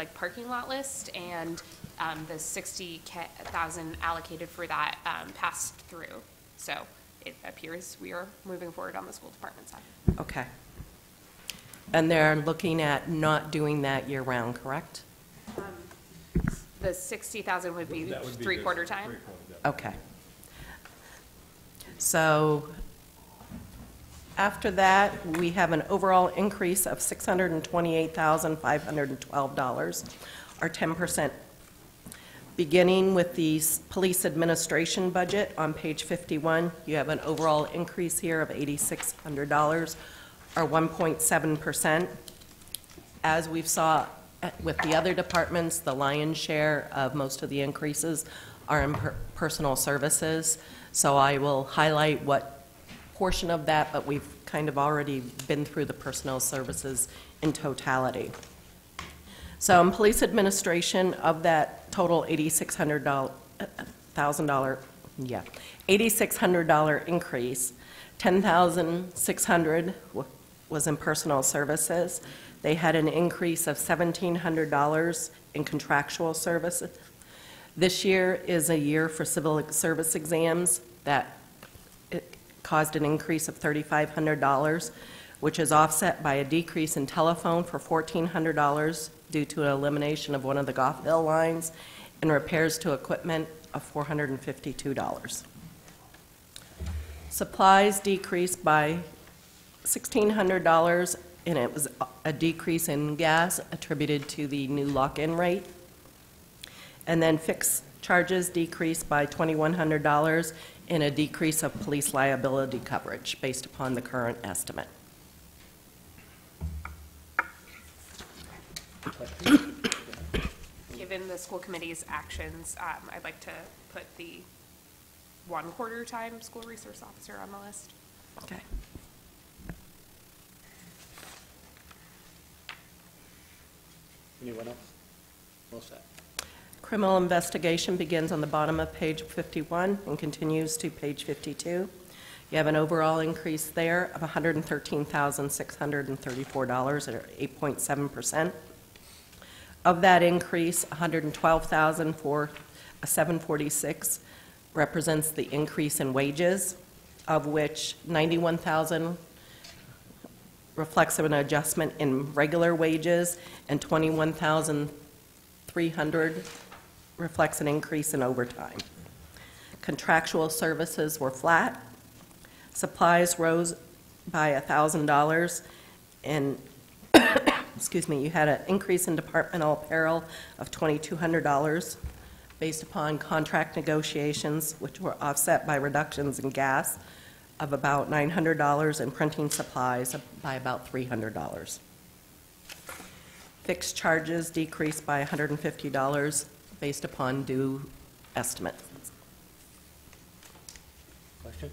like parking lot list, and the 60,000 allocated for that passed through. So it appears we are moving forward on the school department side. Okay. And they're looking at not doing that year-round, correct? The 60,000 would be three-quarter time. Okay. So after that, we have an overall increase of $628,512, or 10%. Beginning with the police administration budget on page 51, you have an overall increase here of $8,600, or 1.7%. As we've saw with the other departments, the lion's share of most of the increases are in personal services. So I will highlight what portion of that, but we've kind of already been through the personnel services in totality. So in police administration, of that total $8,600 increase, $10,600 was in personal services. They had an increase of $1,700 in contractual services. This year is a year for civil service exams that caused an increase of $3,500, which is offset by a decrease in telephone for $1,400 due to an elimination of one of the Goff Hill lines, and repairs to equipment of $452. Supplies decreased by $1,600, and it was a decrease in gas attributed to the new lock-in rate. And then fixed charges decreased by $2,100, and a decrease of police liability coverage based upon the current estimate. Given the school committee's actions, I'd like to put the one-quarter time school resource officer on the list. Okay. Anyone else? All set. Criminal investigation begins on the bottom of page 51 and continues to page 52. You have an overall increase there of $113,634, or 8.7%. Of that increase, $112,000 for a 746 represents the increase in wages, of which $91,000 reflects an adjustment in regular wages, and $21,300 reflects an increase in overtime. Contractual services were flat. Supplies rose by $1,000, and excuse me, you had an increase in departmental apparel of $2,200 based upon contract negotiations, which were offset by reductions in gas of about $900 and printing supplies by about $300. Fixed charges decreased by $150 based upon due estimates. Question?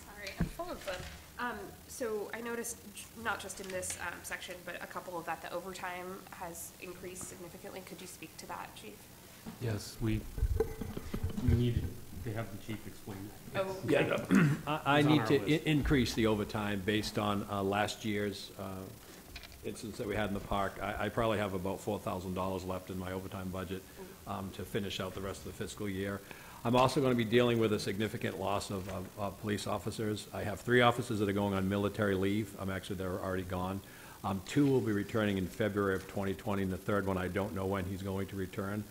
Sorry, I'm full of them. So I noticed, not just in this section, but a couple of that, the overtime has increased significantly. Could you speak to that, Chief? Yes, we need to have the chief explain that. Oh, Yeah, okay. no. I need to increase the overtime based on last year's instance that we had in the park. I probably have about $4,000 left in my overtime budget to finish out the rest of the fiscal year. I'm also going to be dealing with a significant loss of police officers. I have 3 officers that are going on military leave. They're already gone. 2 will be returning in February of 2020, and the 3rd one, I don't know when he's going to return.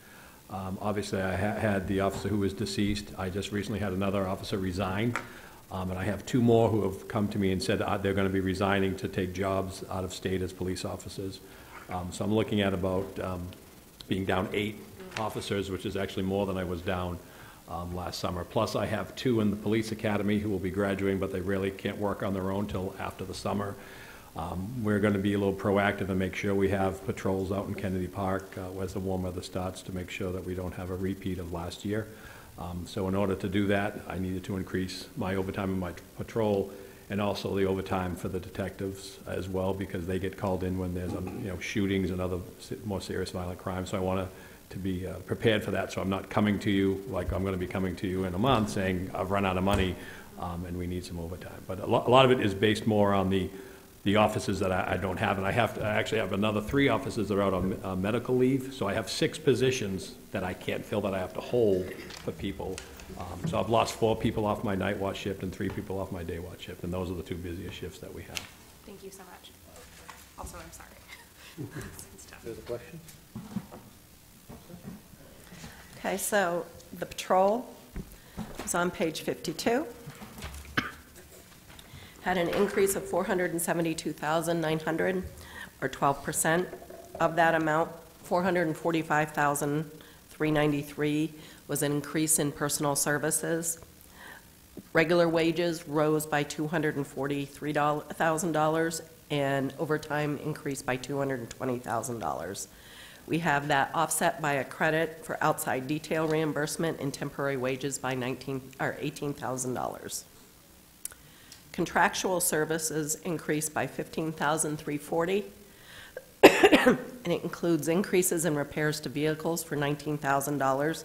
Obviously, I had the officer who was deceased. I just recently had another officer resign, and I have 2 more who have come to me and said they're going to be resigning to take jobs out of state as police officers. So I'm looking at about being down 8 officers, which is actually more than I was down last summer. Plus, I have 2 in the police academy who will be graduating, but they really can't work on their own till after the summer. We're going to be a little proactive and make sure we have patrols out in Kennedy Park as the warm weather starts to make sure that we don't have a repeat of last year. So in order to do that, I needed to increase my overtime in my patrol, and also the overtime for the detectives as well, because they get called in when there's shootings and other more serious violent crimes. So I want to be prepared for that, so I'm not coming to you like I'm going to be coming to you in a month saying I've run out of money and we need some overtime. But a lot of it is based more on the the offices that I don't have, and I actually have another 3 offices that are out on medical leave, so I have 6 positions that I can't fill that I have to hold for people. So I've lost 4 people off my night watch shift and 3 people off my day watch shift, and those are the 2 busiest shifts that we have. Thank you so much. Also, I'm sorry. It's tough. There's a question? Okay, so the patrol is on page 52. Had an increase of $472,900, or 12%. Of that amount, $445,393 was an increase in personal services. Regular wages rose by $243,000, and overtime increased by $220,000. We have that offset by a credit for outside detail reimbursement and temporary wages by $18,000. Contractual services increased by $15,340, and it includes increases in repairs to vehicles for $19,000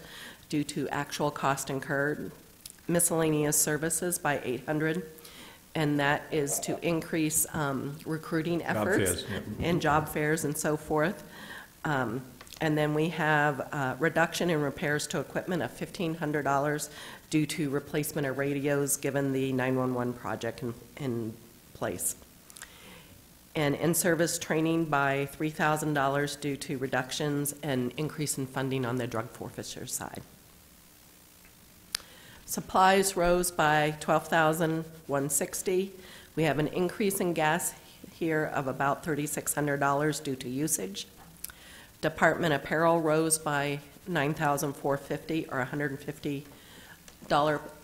due to actual cost incurred, miscellaneous services by $800, and that is to increase recruiting efforts fairs, yeah. and job fairs and so forth. And then we have a reduction in repairs to equipment of $1,500 due to replacement of radios given the 911 project in place. And in-service training by $3,000 due to reductions and increase in funding on the drug forfeiture side. Supplies rose by $12,160. We have an increase in gas here of about $3,600 due to usage. Department apparel rose by $9,450, or $150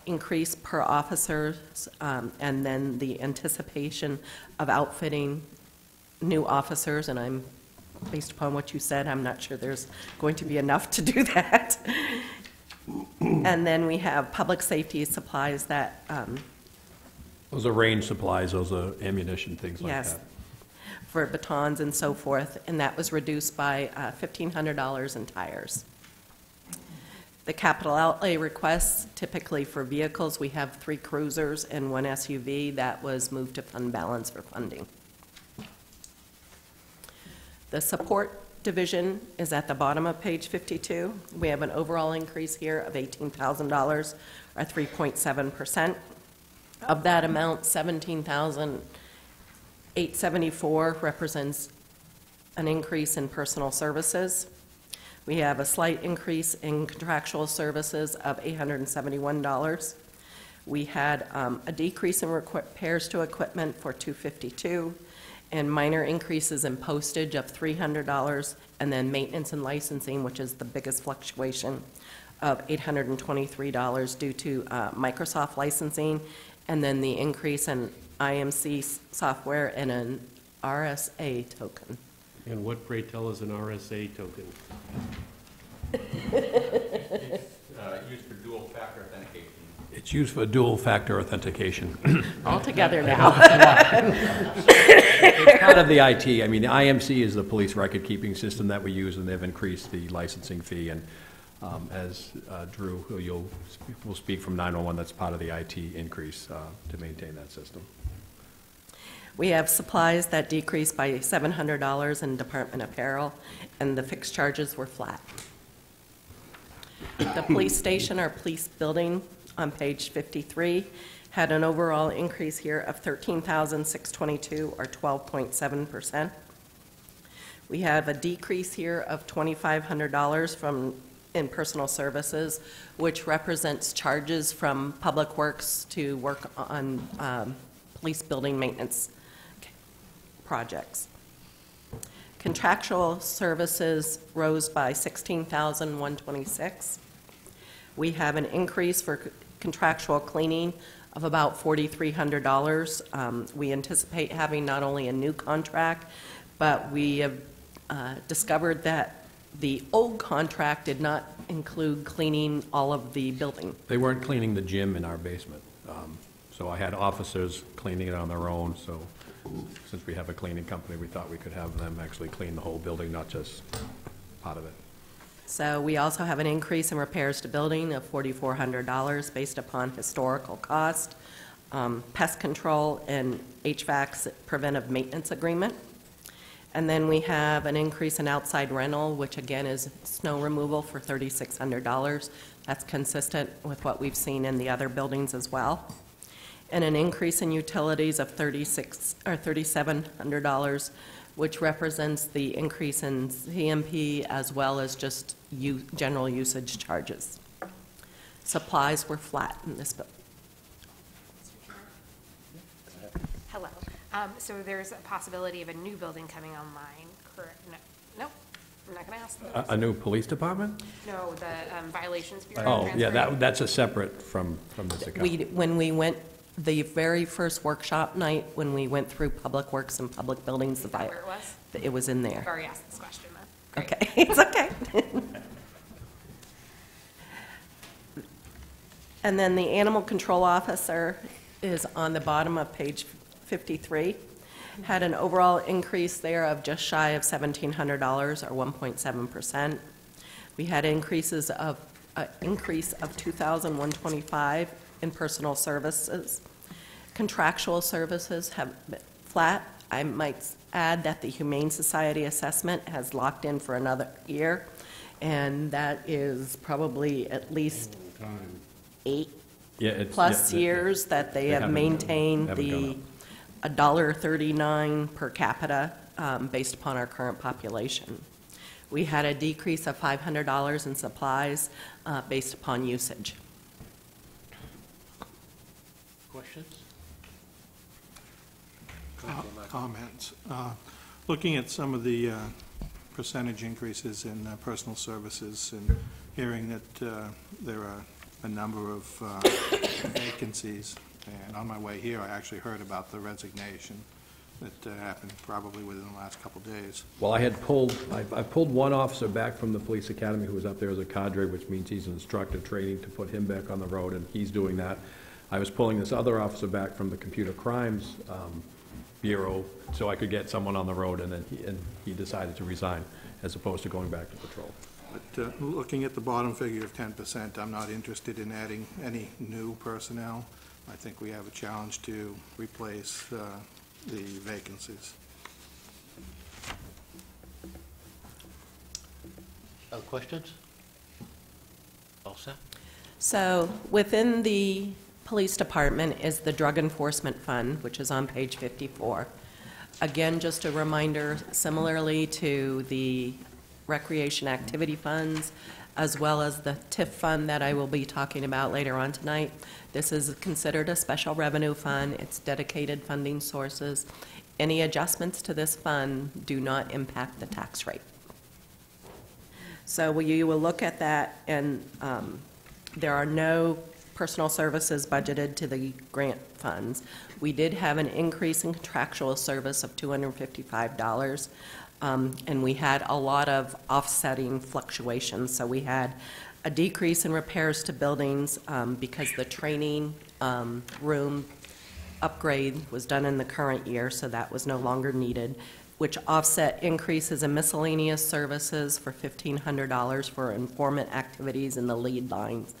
increase per officer, and then the anticipation of outfitting new officers, and I'm, based upon what you said, I'm not sure there's going to be enough to do that. And then we have public safety supplies that Those are range supplies, those are ammunition, things like yes, that. for batons and so forth, and that was reduced by $1,500 in tires. The capital outlay requests, typically for vehicles, we have 3 cruisers and 1 SUV. That was moved to fund balance for funding. The support division is at the bottom of page 52. We have an overall increase here of $18,000, or 3.7%. Of that amount, $17,874 represents an increase in personal services. We have a slight increase in contractual services of $871. We had a decrease in repairs to equipment for $252, and minor increases in postage of $300, and then maintenance and licensing, which is the biggest fluctuation, of $823 due to Microsoft licensing, and then the increase in IMC software and an RSA token. And what, pray tell, is an RSA token? Used for dual-factor authentication. It's used for dual-factor authentication. All together now. It's part of the IT. I mean, the IMC is the police record-keeping system that we use, and they've increased the licensing fee. And as Drew, who will speak from 911, that's part of the IT increase to maintain that system. We have supplies that decreased by $700 in department apparel, and the fixed charges were flat. The police station, or police building, on page 53, had an overall increase here of $13,622, or 12.7%. We have a decrease here of $2,500 in personal services, which represents charges from Public Works to work on police building maintenance projects. Contractual services rose by $16,126. We have an increase for contractual cleaning of about $4,300. We anticipate having not only a new contract, but we have discovered that the old contract did not include cleaning all of the building. They weren't cleaning the gym in our basement. So I had officers cleaning it on their own, so since we have a cleaning company, we thought we could have them actually clean the whole building, not just part of it. So we also have an increase in repairs to building of $4,400 based upon historical cost. pest control and HVAC preventive maintenance agreement. And then we have an increase in outside rental, which again is snow removal for $3,600. That's consistent with what we've seen in the other buildings as well. And an increase in utilities of $3,700, which represents the increase in CMP as well as just general usage charges. Supplies were flat in this bill. Hello. So there's a possibility of a new building coming online, correct? No, nope, I'm not going to ask those. A new police department? No, the Violations Bureau. Oh, yeah, transferring. that's a separate from this account. When we went, the very first workshop night, when we went through Public Works and Public Buildings, Is that where it was? it was in I've there. already asked this question, though. Great. Okay, it's okay. And then the animal control officer is on the bottom of page 53. Had an overall increase there of just shy of $1,700 or 1.7%. We had increase of $2,125 in personal services. Contractual services have been flat. I might add that the Humane Society assessment has locked in for another year, and that is probably at least 8+ years that they have maintained the $1.39 per capita based upon our current population. We had a decrease of $500 in supplies based upon usage. Questions? Comments. Looking at some of the percentage increases in personal services and hearing that there are a number of vacancies, and on my way here, I actually heard about the resignation that happened probably within the last couple of days. Well, I pulled one officer back from the police academy who was up there as a cadre, which means he's an instructor training to put him back on the road, and he's doing that. I was pulling this other officer back from the computer crimes bureau so I could get someone on the road, and then he decided to resign as opposed to going back to patrol. But looking at the bottom figure of 10%, I'm not interested in adding any new personnel. I think we have a challenge to replace the vacancies. Other questions? All set? So within the police department is the Drug Enforcement Fund, which is on page 54. Again, just a reminder, similarly to the recreation activity funds, as well as the TIF fund that I will be talking about later on tonight. This is considered a special revenue fund. It's dedicated funding sources. Any adjustments to this fund do not impact the tax rate. So you will look at that, and there are no personal services budgeted to the grant funds. We did have an increase in contractual service of $255, and we had a lot of offsetting fluctuations. So we had a decrease in repairs to buildings because the training room upgrade was done in the current year, so that was no longer needed, which offset increases in miscellaneous services for $1,500 for informant activities in the lead lines.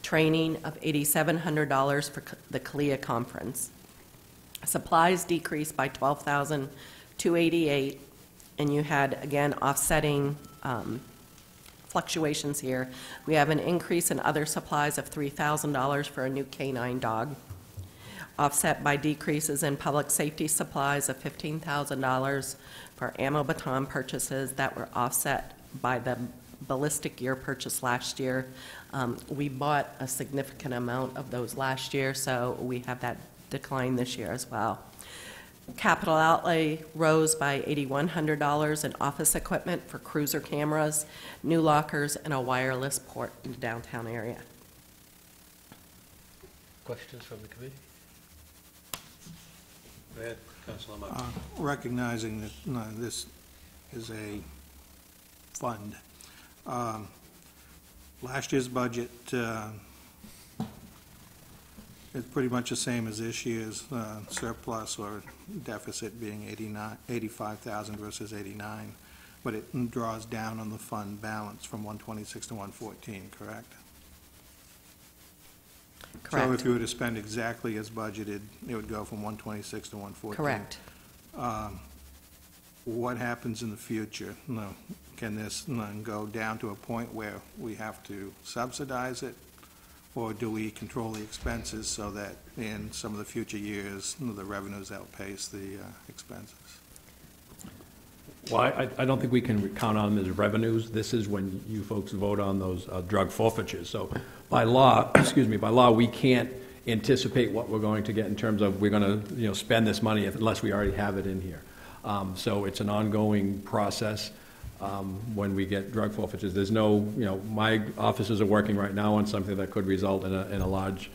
Training of $8,700 for the CALIA conference. Supplies decreased by $12,288, and you had, again, offsetting fluctuations here. We have an increase in other supplies of $3,000 for a new canine dog, offset by decreases in public safety supplies of $15,000 for ammo baton purchases that were offset by the ballistic gear purchase last year. We bought a significant amount of those last year, so we have that decline this year as well. Capital outlay rose by $8,100 in office equipment for cruiser cameras, new lockers, and a wireless port in the downtown area. Questions from the committee? Go ahead, Councilor Martin. Recognizing that this is a fund, last year's budget is pretty much the same as this year's surplus or deficit being 85,000 versus 89, but it draws down on the fund balance from 126 to 114, correct? So Correct. if you were to spend exactly as budgeted, it would go from 126 to 114? Correct. What happens in the future? Can this go down to a point where we have to subsidize it? Or do we control the expenses so that in some of the future years, the revenues outpace the expenses? Well, I don't think we can count on them as revenues. This is when you folks vote on those drug forfeitures. So by law, by law, we can't anticipate what we're going to get in terms of we're going to, spend this money unless we already have it in here. So it's an ongoing process when we get drug forfeitures. There's no, my officers are working right now on something that could result in a large,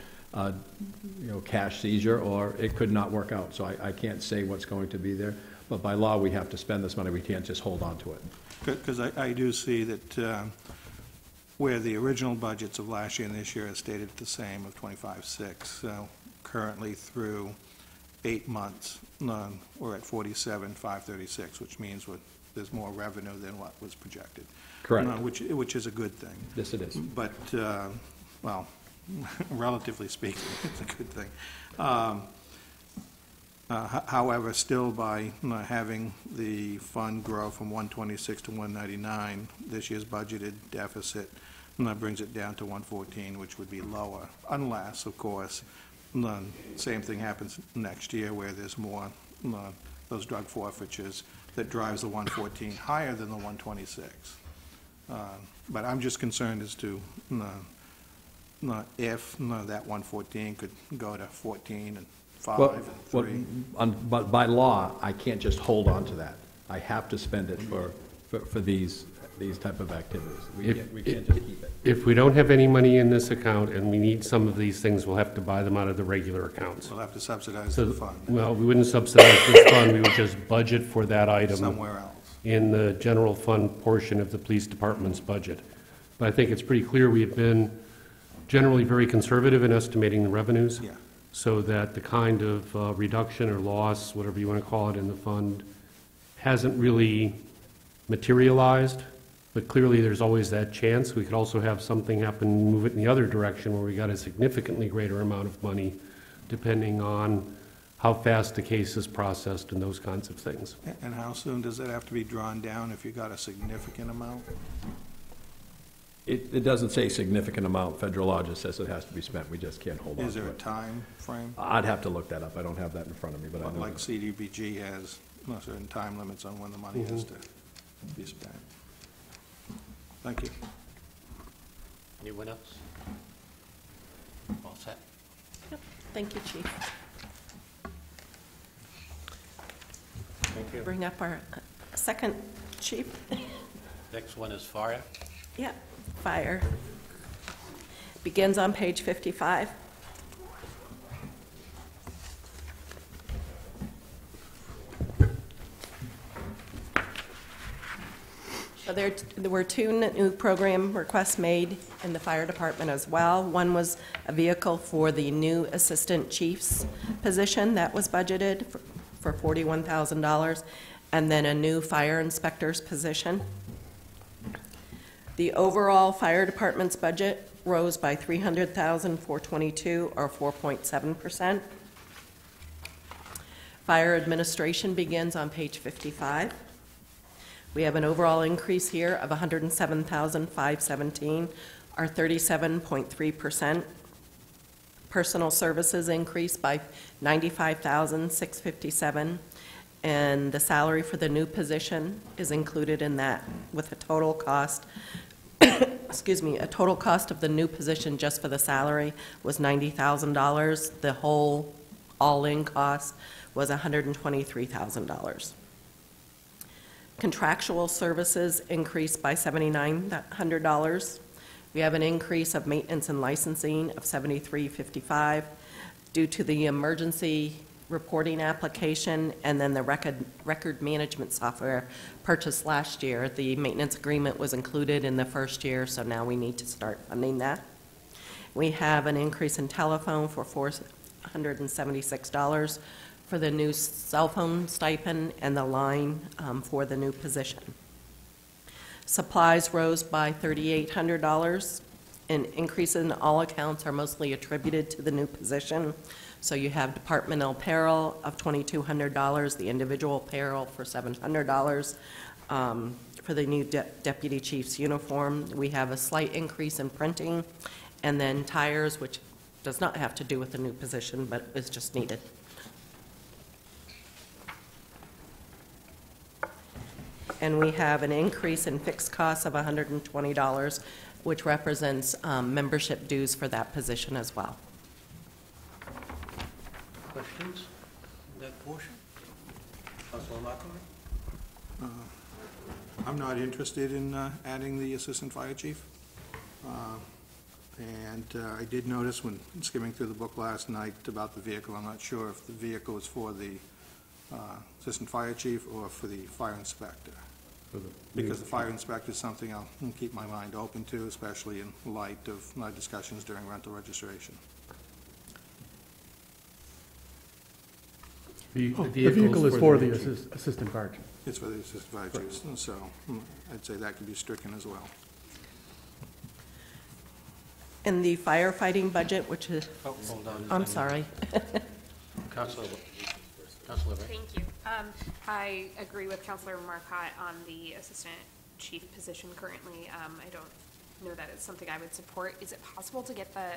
cash seizure, or it could not work out. So I can't say what's going to be there. But by law, we have to spend this money. We can't just hold on to it. Because I do see that where the original budgets of last year and this year are stated the same of 25.6, so currently through 8 months, we're at 47,536, which means there's more revenue than what was projected. Correct. Which is a good thing. Yes, it is. But, well, relatively speaking, it's a good thing. However, still by having the fund grow from 126 to 199, this year's budgeted deficit brings it down to 114, which would be lower, unless, of course, same thing happens next year where there's more those drug forfeitures that drives the 114 higher than the 126. But I'm just concerned as to if that 114 could go to 14 and 5 and 3. But by law, I can't just hold on to that. I have to spend it for these type of activities. We can't just keep it. If we don't have any money in this account and we need some of these things, we'll have to buy them out of the regular accounts. We'll have to subsidize So, the fund well, we wouldn't subsidize this fund, we would just budget for that item somewhere else. in the general fund portion of the police department's budget. But I think it's pretty clear we've been generally very conservative in estimating the revenues. Yeah. So that the kind of reduction or loss, whatever you want to call it, in the fund hasn't really materialized. But clearly, there's always that chance. We could also have something happen, move it in the other direction, where we got a significantly greater amount of money, depending on how fast the case is processed and those kinds of things. And how soon does that have to be drawn down if you got a significant amount? It doesn't say significant amount. Federal law just says it has to be spent. We just can't hold on to it. Is there a time frame? I'd have to look that up. I don't have that in front of me, but I know. Like CDBG has certain time limits on when the money has to be spent. Thank you. Anyone else? All set? Thank you, Chief. Thank you. Bring up our second chief. Next one is fire. Yeah, fire. Begins on page 55. So there were two new program requests made in the fire department as well. One was a vehicle for the new assistant chief's position that was budgeted for $41,000, and then a new fire inspector's position. The overall fire department's budget rose by $300,422, or 4.7%. Fire administration begins on page 55. We have an overall increase here of $107,517, or 37.3%. Personal services increased by $95,657, and the salary for the new position is included in that, with a total cost, excuse me, a total cost of the new position just for the salary was $90,000. The whole all-in cost was $123,000. Contractual services increased by $7,900. We have an increase of maintenance and licensing of $73.55 due to the emergency reporting application and then the record management software purchased last year. The maintenance agreement was included in the first year, so now we need to start funding that. We have an increase in telephone for $476 for the new cell phone stipend and the line for the new position. Supplies rose by $3,800, and increases in all accounts are mostly attributed to the new position. So you have departmental payroll of $2,200, the individual payroll for $700. For the new deputy chief's uniform, we have a slight increase in printing, and then tires, which does not have to do with the new position, but is just needed. And we have an increase in fixed costs of $120, which represents membership dues for that position as well. Questions on that portion? Councilor Markle? I'm not interested in adding the assistant fire chief. And I did notice when skimming through the book last night about the vehicle, I'm not sure if the vehicle is for the assistant fire chief or for the fire inspector. Because the fire inspector is something I'll keep my mind open to, especially in light of my discussions during rental registration. The The vehicle is for the assistant fire chief. It's for the assistant fire chiefs, and so I'd say that could be stricken as well. In the firefighting budget, which is, Oh, hold on. I'm sorry. Councilor Ray. Thank you. I agree with Councilor Marcotte on the assistant chief position currently. I don't know that it's something I would support. Is it possible to get the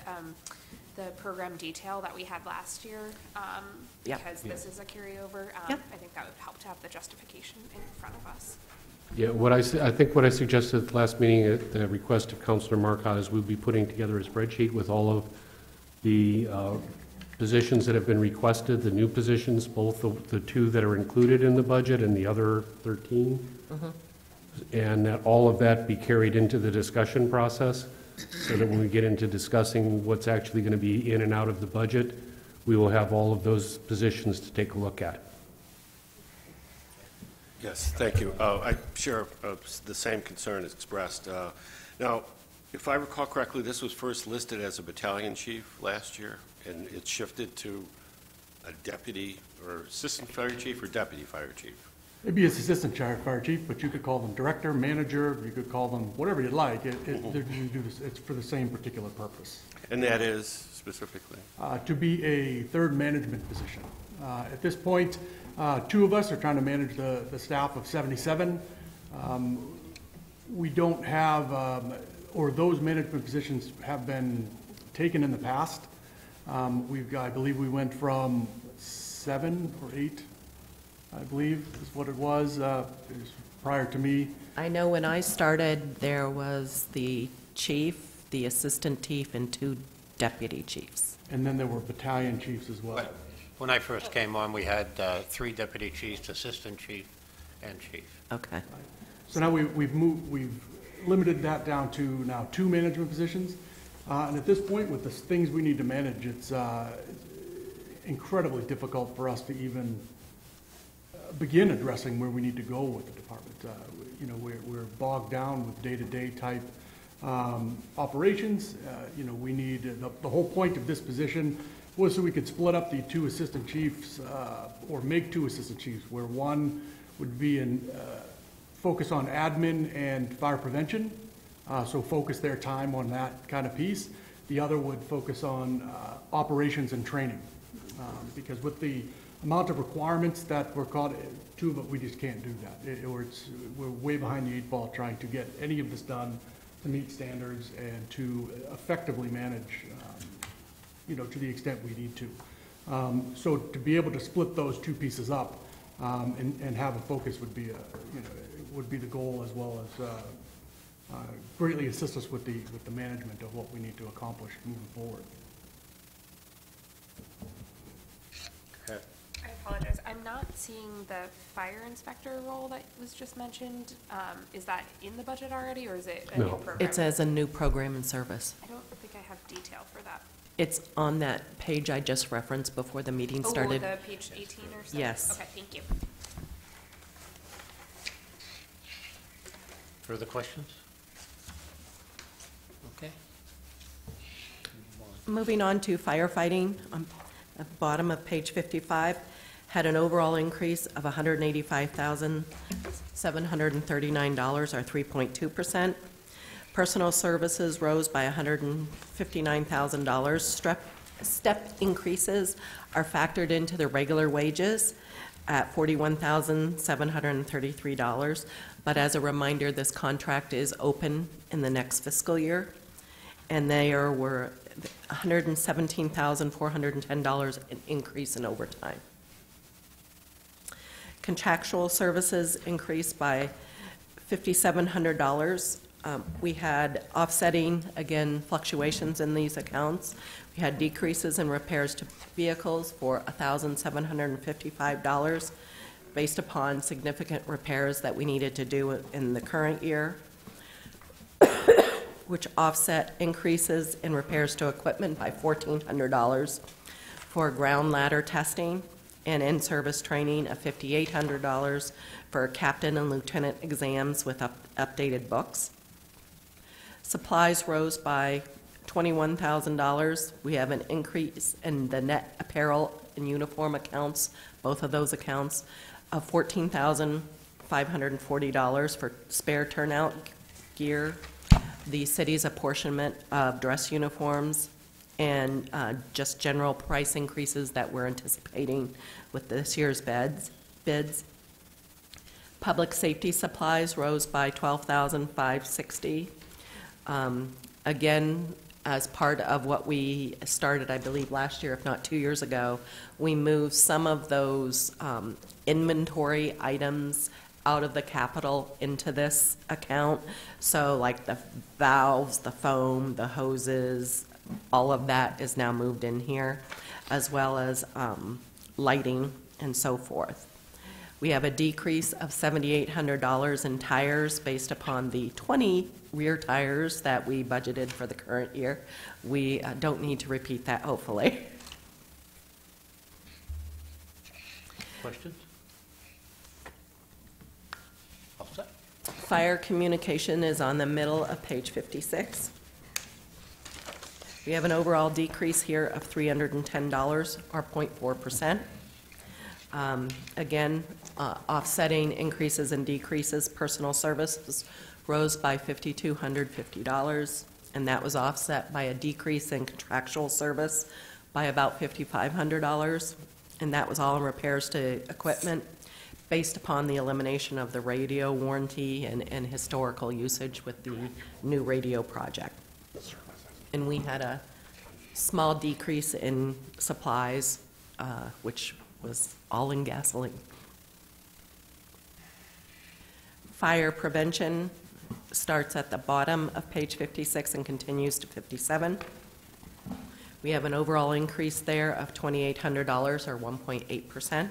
program detail that we had last year? Yep. Because this is a carryover. Yep. I think that would help to have the justification in front of us. Yeah, I think what I suggested at the last meeting at the request of Councilor Marcotte is we'll be putting together a spreadsheet with all of the positions that have been requested, the new positions, both the two that are included in the budget and the other 13. And that all of that be carried into the discussion process, so that when we get into discussing what's actually going to be in and out of the budget, we will have all of those positions to take a look at. Yes, thank you. I share the same concern as expressed. Now, if I recall correctly, this was first listed as a battalion chief last year, and it shifted to a deputy or assistant fire chief or deputy fire chief. Maybe it's assistant fire chief, but you could call them director, manager, you could call them whatever you'd like. It's for the same particular purpose. And that is specifically? To be a third management position. At this point, two of us are trying to manage the staff of 77. We don't have, or those management positions have been taken in the past. I believe we went from 7 or 8, I believe is what it was prior to me. I know when I started, there was the chief, the assistant chief, and 2 deputy chiefs. And then there were battalion chiefs as well. But when I first came on, we had 3 deputy chiefs, assistant chief, and chief. Okay. So now we've limited that down to now 2 management positions. And at this point, with the things we need to manage, it's incredibly difficult for us to even begin addressing where we need to go with the department. We're bogged down with day-to-day type operations. We need, the whole point of this position was so we could split up the 2 assistant chiefs, or make 2 assistant chiefs, where one would be in focus on admin and fire prevention, so focus their time on that kind of piece. The other would focus on operations and training, because with the amount of requirements that we're caught, 2 of it, we just can't do that. We're way behind the 8 ball trying to get any of this done to meet standards and to effectively manage, to the extent we need to. So to be able to split those 2 pieces up and have a focus would be would be the goal, as well as greatly assist us with the management of what we need to accomplish moving forward. Okay. I apologize. I'm not seeing the fire inspector role that was just mentioned. Is that in the budget already, or is it a new No. program? It's as a new program and service. I don't think I have detail for that. It's on that page I just referenced before the meeting started. Oh, the page 18 or so? Yes. Okay, thank you. Further questions? Okay. Moving on to firefighting, at the bottom of page 55, had an overall increase of $185,739, or 3.2%. Personal services rose by $159,000. Step increases are factored into the regular wages at $41,733. But as a reminder, this contract is open in the next fiscal year, and there were $117,410 in increase in overtime. Contractual services increased by $5,700. We had offsetting, again, fluctuations in these accounts. We had decreases in repairs to vehicles for $1,755 based upon significant repairs that we needed to do in the current year, which offset increases in repairs to equipment by $1,400 for ground ladder testing and in-service training of $5,800 for captain and lieutenant exams with updated books. Supplies rose by $21,000. We have an increase in the net apparel and uniform accounts, both of those accounts, of $14,540 for spare turnout gear, the city's apportionment of dress uniforms, and just general price increases that we're anticipating with this year's bids. Public safety supplies rose by $12,560. Again, as part of what we started, I believe, last year, if not 2 years ago, we moved some of those inventory items out of the capital into this account. So like the valves, the foam, the hoses, all of that is now moved in here, as well as lighting and so forth. We have a decrease of $7,800 in tires based upon the 20 rear tires that we budgeted for the current year. We don't need to repeat that, hopefully. Questions? All set? Fire communication is on the middle of page 56. We have an overall decrease here of $310, or 0.4%. Again, offsetting increases and decreases. Personal services rose by $5,250, and that was offset by a decrease in contractual service by about $5,500, and that was all in repairs to equipment based upon the elimination of the radio warranty and historical usage with the new radio project. And we had a small decrease in supplies, which was all in gasoline. Fire prevention starts at the bottom of page 56 and continues to 57. We have an overall increase there of $2,800, or 1.8%.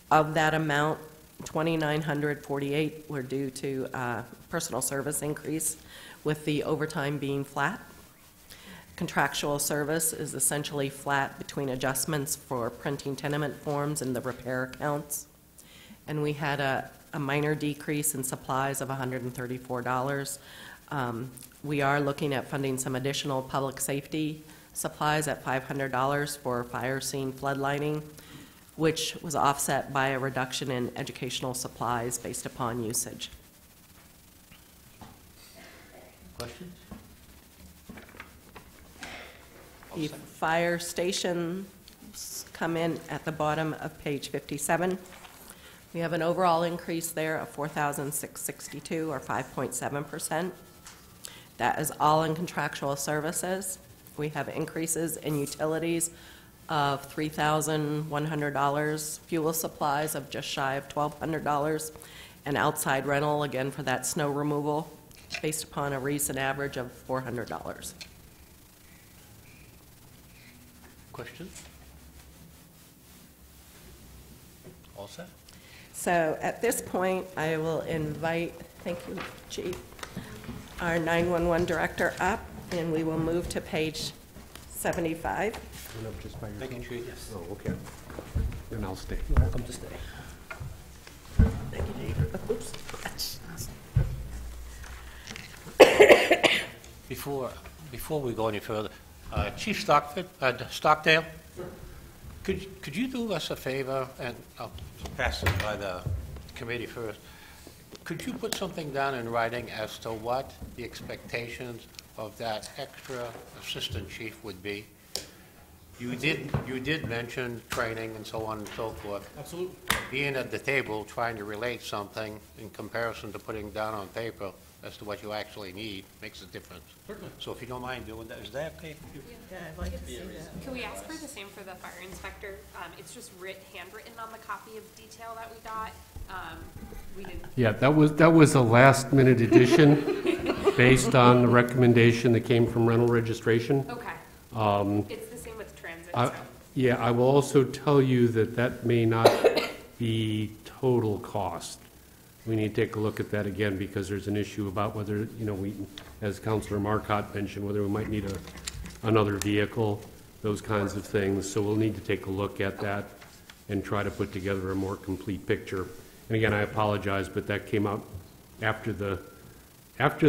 Of that amount, $2,948 were due to personal service increase, with the overtime being flat. Contractual service is essentially flat between adjustments for printing tenement forms and the repair accounts. And we had a minor decrease in supplies of $134. We are looking at funding some additional public safety supplies at $500 for fire scene floodlighting, which was offset by a reduction in educational supplies based upon usage. Questions? The fire stations come in at the bottom of page 57. We have an overall increase there of $4,662, or 5.7%. That is all in contractual services. We have increases in utilities of $3,100, fuel supplies of just shy of $1,200, and outside rental, again, for that snow removal, based upon a recent average of $400. Questions? All set? So at this point, I will invite, thank you, Chief, our 911 director up, and we will move to page 75. Thank you, Chief. Yes. Oh, okay. Then I'll stay. Welcome to stay. Thank you, Chief. Oops. Before we go any further, Chief Stockdale? Could you do us a favor, and I'll pass it by the committee first. Could you put something down in writing as to what the expectations of that extra assistant chief would be? You did mention training and so on and so forth. Absolutely. Being at the table, trying to relate something in comparison to putting down on paper as to what you actually need makes a difference. Certainly. So if you don't mind doing that, is that okay? Can we ask for the same for the fire inspector? It's just handwritten on the copy of detail that we got. We didn't. Yeah, that was a last-minute addition based on the recommendation that came from rental registration. Okay. It's the same with transit, so. Yeah, I will also tell you that that may not be total cost. We need to take a look at that again, because there's an issue about whether, we, as Councilor Marcotte mentioned, whether we might need another vehicle, those kinds of things. So we'll need to take a look at that and try to put together a more complete picture. And again, I apologize, but that came out after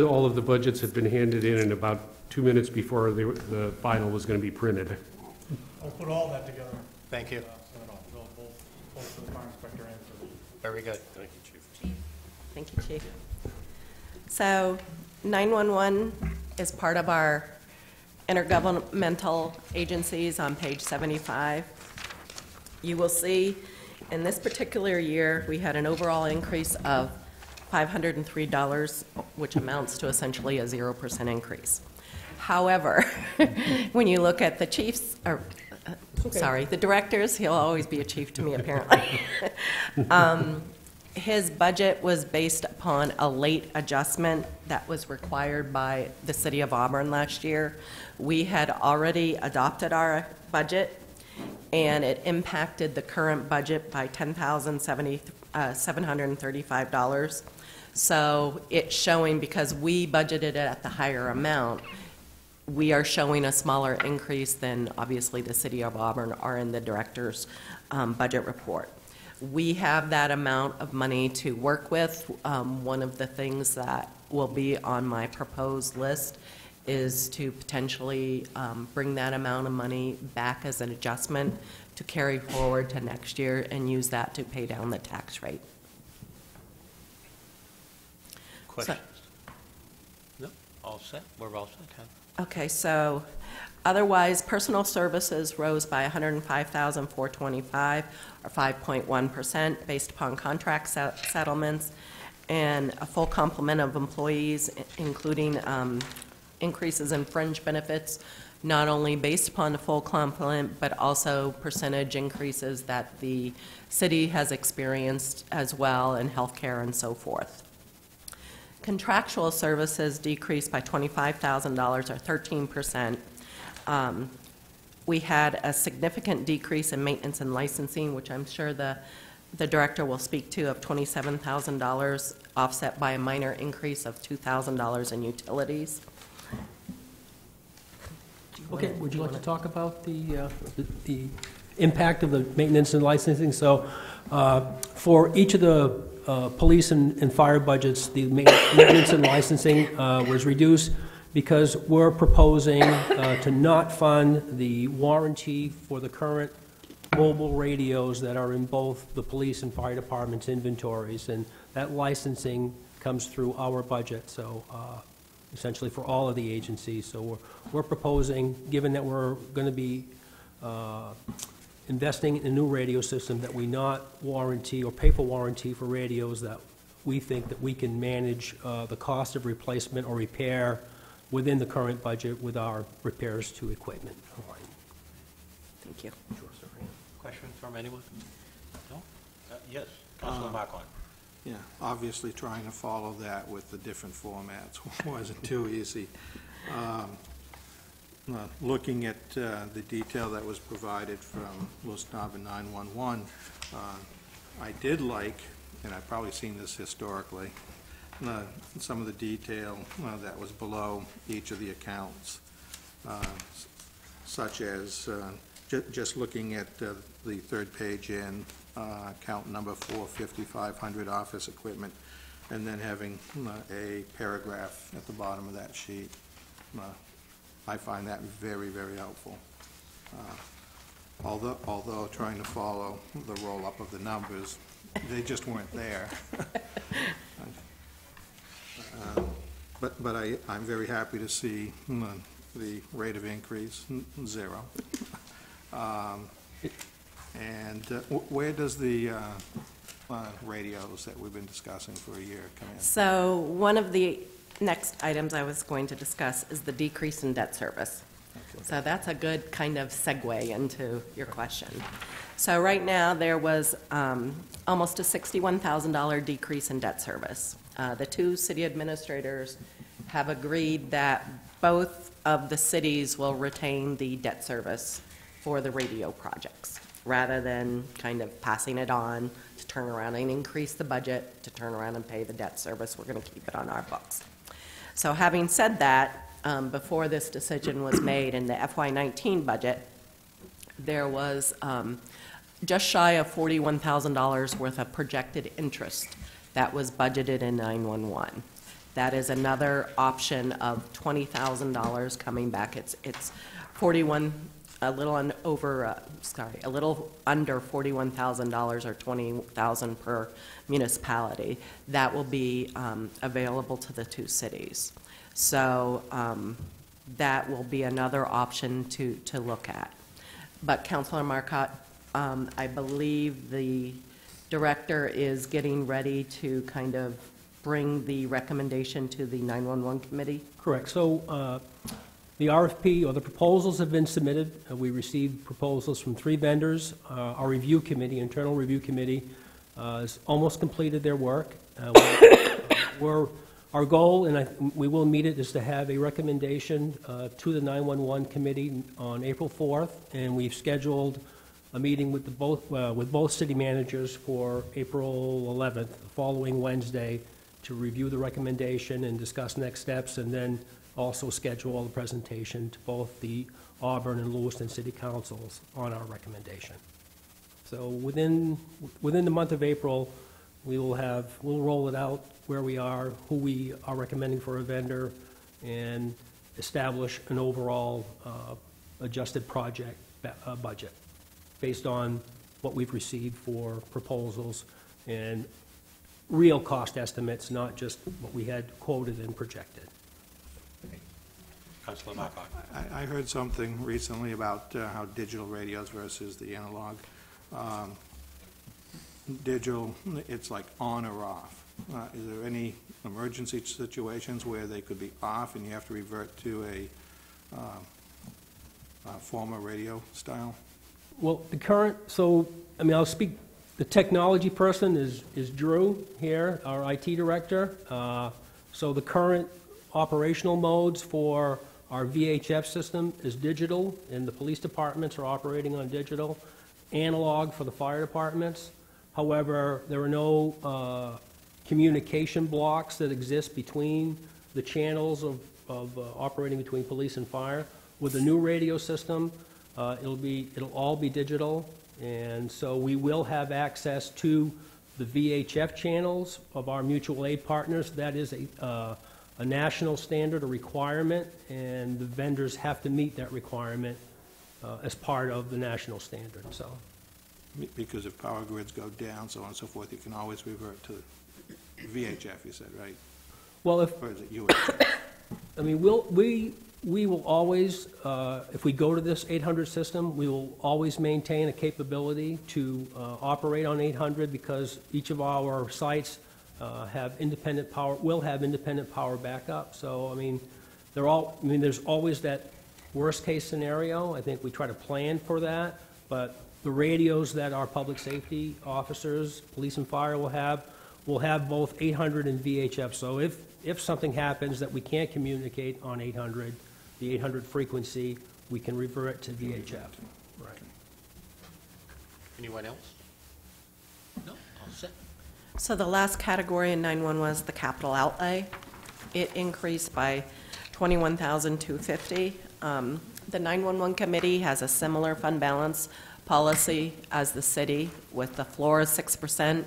all of the budgets had been handed in and about 2 minutes before the final was going to be printed. I'll put all that together. Thank you. Both for the fire inspector and for the... Very good. Thank you, Chief. Thank you, Chief. So 911 is part of our intergovernmental agencies on page 75. You will see in this particular year, we had an overall increase of $503, which amounts to essentially a 0% increase. However, when you look at the chiefs, the directors, he'll always be a chief to me apparently. His budget was based upon a late adjustment that was required by the city of Auburn last year. We had already adopted our budget, and it impacted the current budget by $10,735. So it's showing, because we budgeted it at the higher amount, we are showing a smaller increase than obviously the city of Auburn are in the director's budget report. We have that amount of money to work with. One of the things that will be on my proposed list is to potentially bring that amount of money back as an adjustment to carry forward to next year and use that to pay down the tax rate. Questions? No? All set? We're all set, Ken? Okay, so otherwise, personal services rose by $105,425, or 5.1%, based upon contract settlements and a full complement of employees, including increases in fringe benefits, not only based upon the full complement, but also percentage increases that the city has experienced as well in healthcare and so forth. Contractual services decreased by $25,000, or 13%. We had a significant decrease in maintenance and licensing, which I'm sure the director will speak to, of $27,000, offset by a minor increase of $2,000 in utilities. Okay, would you like to talk about the impact of the maintenance and licensing? So for each of the police and fire budgets, the maintenance and licensing was reduced because we're proposing to not fund the warranty for the current mobile radios that are in both the police and fire departments' inventories, and that licensing comes through our budget, so essentially for all of the agencies. So we're proposing, given that we're going to be investing in a new radio system, that we not warranty or pay for warranty for radios that we think that we can manage the cost of replacement or repair within the current budget with our repairs to equipment. Thank you. Questions from anyone? No? Yes, Councilor Marcotte. Yeah, obviously trying to follow that with the different formats wasn't too easy. Looking at the detail that was provided from Lewiston 911, I did like, and I've probably seen this historically, some of the detail that was below each of the accounts, such as just looking at the third page in account number 45500 office equipment, and then having a paragraph at the bottom of that sheet. I find that very, very helpful. Although trying to follow the roll-up of the numbers, they just weren't there. But I'm very happy to see the rate of increase, 0. And where does the radios that we've been discussing for a year come in? So one of the next items I was going to discuss is the decrease in debt service. So that's a good kind of segue into your question. So right now, there was almost a $61,000 decrease in debt service. The two city administrators have agreed that both of the cities will retain the debt service for the radio projects, rather than kind of passing it on to turn around and increase the budget to turn around and pay the debt service. We're going to keep it on our books. So having said that, before this decision was made in the FY19 budget, there was just shy of $41,000 worth of projected interest that was budgeted in 911. That is another option of $20,000 coming back. It's a little under $41,000 or $20,000 per municipality that will be available to the two cities. So that will be another option to look at. But Councilor Marcotte, I believe the director is getting ready to kind of bring the recommendation to the 911 committee. Correct. So the RFP or the proposals have been submitted. We received proposals from 3 vendors. Our review committee, internal review committee, has almost completed their work. Our goal, and we will meet it, is to have a recommendation to the 911 committee on April 4th, and we've scheduled a meeting with both city managers for April 11th, the following Wednesday, to review the recommendation and discuss next steps, and then also schedule the presentation to both the Auburn and Lewiston city councils on our recommendation. So within the month of April, we'll roll it out where we are, who we are recommending for a vendor, and establish an overall adjusted project budget based on what we've received for proposals and real cost estimates, not just what we had quoted and projected. Councilor Marcotte. I heard something recently about how digital radios versus the analog. Digital, it's like on or off. Is there any emergency situations where they could be off and you have to revert to a former radio style? Well, I'll speak, the technology person is Drew here, our IT director. So the current operational modes for our VHF system is digital, and the police departments are operating on digital, analog for the fire departments. However, there are no communication blocks that exist between the channels of operating between police and fire. With the new radio system, it'll all be digital, and so we will have access to the VHF channels of our mutual aid partners. That is a national standard, a requirement, and the vendors have to meet that requirement as part of the national standard. So, because if power grids go down, so on and so forth, you can always revert to VHF, you said, right? well, Or is it UHF? I mean, we will always, if we go to this 800 system, we will always maintain a capability to operate on 800 because each of our sites have independent power, will have independent power backup. So, I mean, there's always that worst-case scenario. I think we try to plan for that, but the radios that our public safety officers, police and fire will have both 800 and VHF. So if something happens that we can't communicate on 800, the 800 frequency, we can revert to VHF. Right. Anyone else? No, all set. So the last category in 911 was the capital outlay. It increased by $21,250. The 911 committee has a similar fund balance policy as the city, with the floor of 6%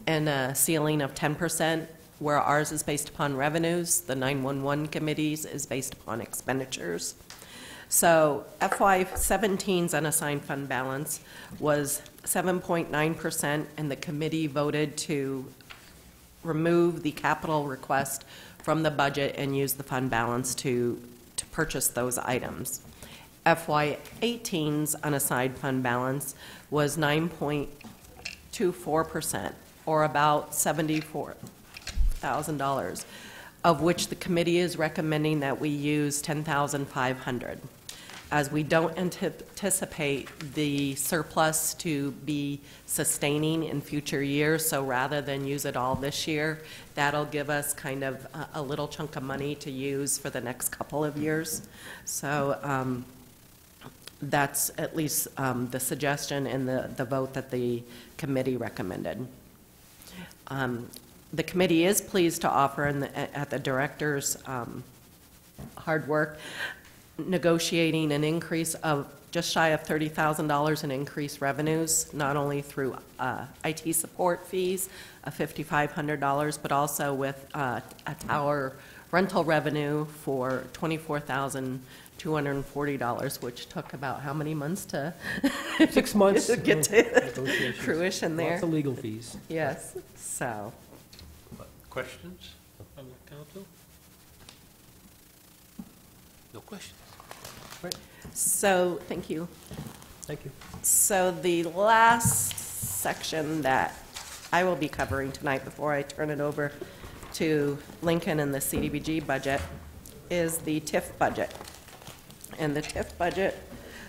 and a ceiling of 10%, where ours is based upon revenues. The 911 committee's is based upon expenditures. So FY17's unassigned fund balance was 7.9%, and the committee voted to remove the capital request from the budget and use the fund balance to purchase those items. FY 18's unassigned fund balance was 9.24%, or about $74,000, of which the committee is recommending that we use $10,500. As we don't anticipate the surplus to be sustaining in future years, so rather than use it all this year, that'll give us kind of a little chunk of money to use for the next couple of years. So that's at least the suggestion and the vote that the committee recommended. The committee is pleased to offer at the director's hard work, negotiating an increase of just shy of $30,000 in increased revenues, not only through IT support fees of $5,500, but also with a tower rental revenue for $24,240, which took about how many months to 6 months. get to Negotiations. fruition there? Lots of legal fees. Yes, so. Questions from the council? No questions. So, thank you. Thank you. So the last section that I will be covering tonight before I turn it over to Lincoln and the CDBG budget is the TIFF budget. And the TIFF budget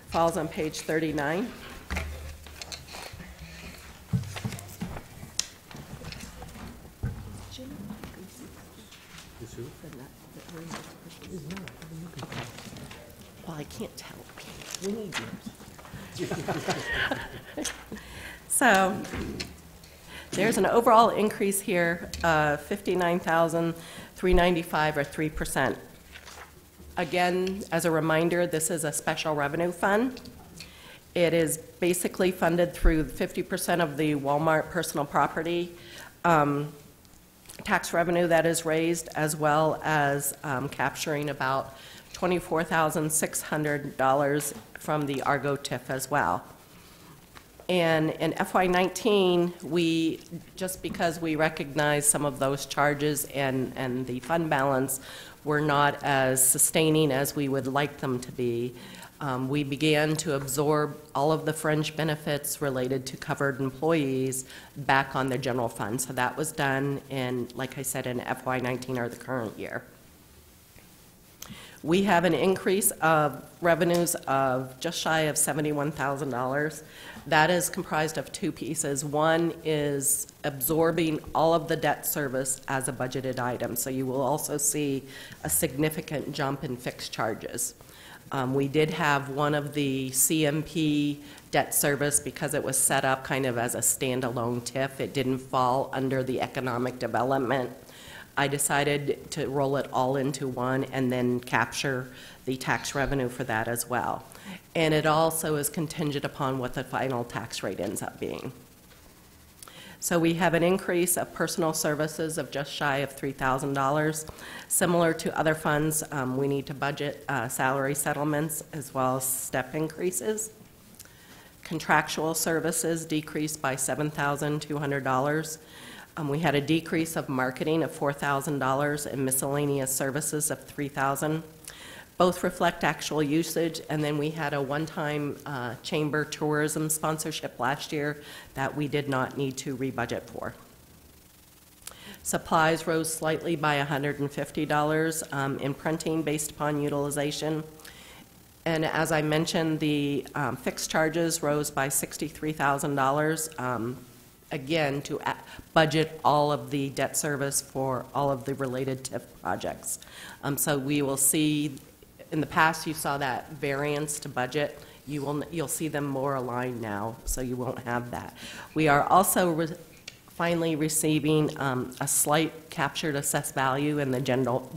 falls on page 39. Well, I can't tell. We need yours. So there's an overall increase here of $59,395, or 3%. Again, as a reminder, this is a special revenue fund. It is basically funded through 50% of the Walmart personal property tax revenue that is raised, as well as capturing about $24,600 from the Argo TIF as well. And in FY19, we, just because we recognize some of those charges and the fund balance were not as sustaining as we would like them to be, we began to absorb all of the fringe benefits related to covered employees back on the general fund. So that was done in, like I said, in FY19, or the current year. We have an increase of revenues of just shy of $71,000. That is comprised of two pieces. One is absorbing all of the debt service as a budgeted item. So you will also see a significant jump in fixed charges. We did have one of the CMP debt service, because it was set up kind of as a standalone TIF. It didn't fall under the economic development. I decided to roll it all into one and then capture the tax revenue for that as well. And it also is contingent upon what the final tax rate ends up being. So we have an increase of personal services of just shy of $3,000. Similar to other funds, we need to budget salary settlements as well as step increases. Contractual services decreased by $7,200. We had a decrease of marketing of $4,000 and miscellaneous services of $3,000. Both reflect actual usage, and then we had a one-time chamber tourism sponsorship last year that we did not need to rebudget for. Supplies rose slightly by $150 in printing based upon utilization. And as I mentioned, the fixed charges rose by $63,000. Again, to budget all of the debt service for all of the related TIF projects. So we will see, in the past you saw that variance to budget. You'll see them more aligned now, so you won't have that. We are also finally receiving a slight captured assessed value in the general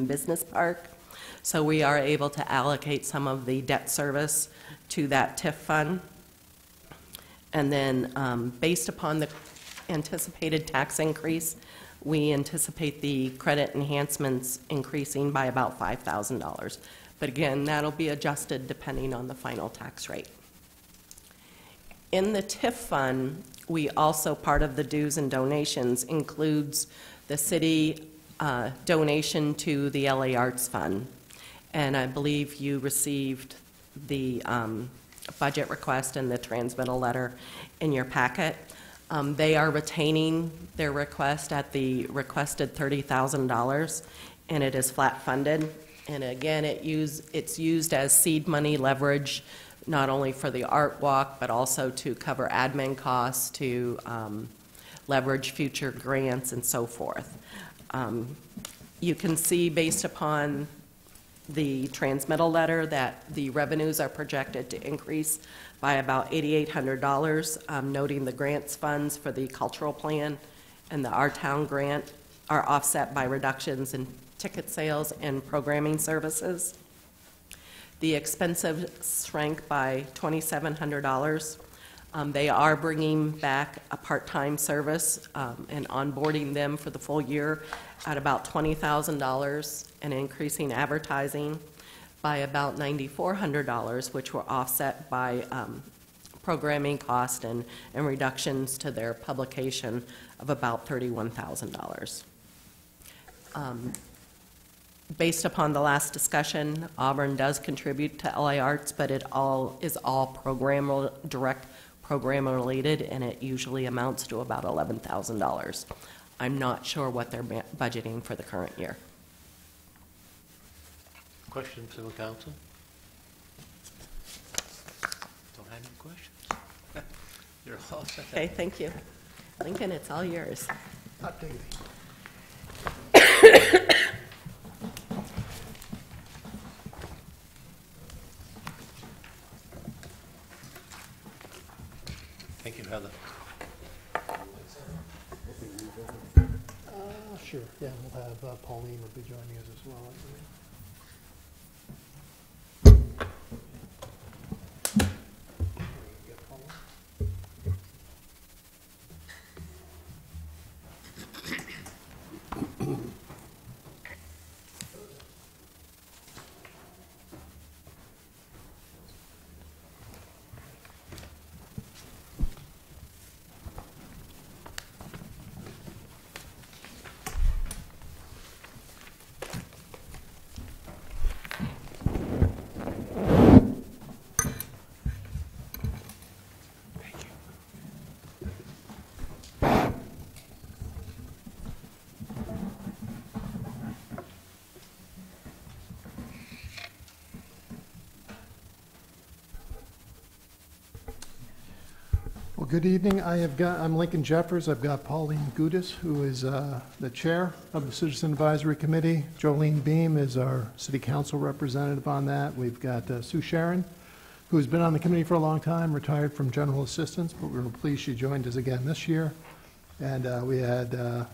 business park. So we are able to allocate some of the debt service to that TIF fund. And then based upon the anticipated tax increase, we anticipate the credit enhancements increasing by about $5,000. But again, that'll be adjusted depending on the final tax rate. In the TIF fund, we also, part of the dues and donations includes the city donation to the LA Arts Fund. And I believe you received the budget request and the transmittal letter in your packet. They are retaining their request at the requested $30,000, and it is flat funded. And again, it's used as seed money leverage, not only for the art walk, but also to cover admin costs, to leverage future grants and so forth. You can see, based upon the transmittal letter, that the revenues are projected to increase by about $8,800, noting the grants funds for the cultural plan and the Our Town grant are offset by reductions in ticket sales and programming services. The expenses shrank by $2,700. They are bringing back a part-time service and onboarding them for the full year at about $20,000 and increasing advertising by about $9,400, which were offset by programming cost and reductions to their publication of about $31,000. Based upon the last discussion, Auburn does contribute to LA Arts, but it is all direct program related, and it usually amounts to about $11,000. I'm not sure what they're budgeting for the current year. Questions from the council? Don't have any questions? You're all set. Okay, thank you. Lincoln, it's all yours. Thank you, Heather. Sure, yeah, we'll have Pauline will be joining us as well, I believe. Well, good evening. I'm Lincoln Jeffers. I've got Pauline Gudis, who is the chair of the Citizen Advisory Committee. Jolene Beam is our city council representative on that. We've got Sue Sharon, who has been on the committee for a long time, retired from general assistance, but we were pleased she joined us again this year. And we had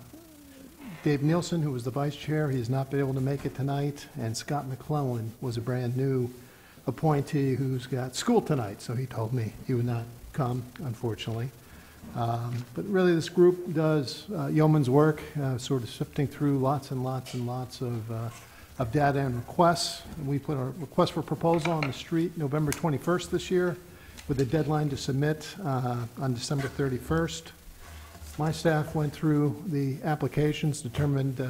Dave Nielsen, who was the vice chair. He has not been able to make it tonight. And Scott McClellan was a brand new appointee who's got school tonight, so he told me he would not come, unfortunately. But really, this group does yeoman's work, sort of sifting through lots and lots and lots of data and requests. We put our request for proposal on the street November 21st this year, with a deadline to submit on December 31st. My staff went through the applications, determined,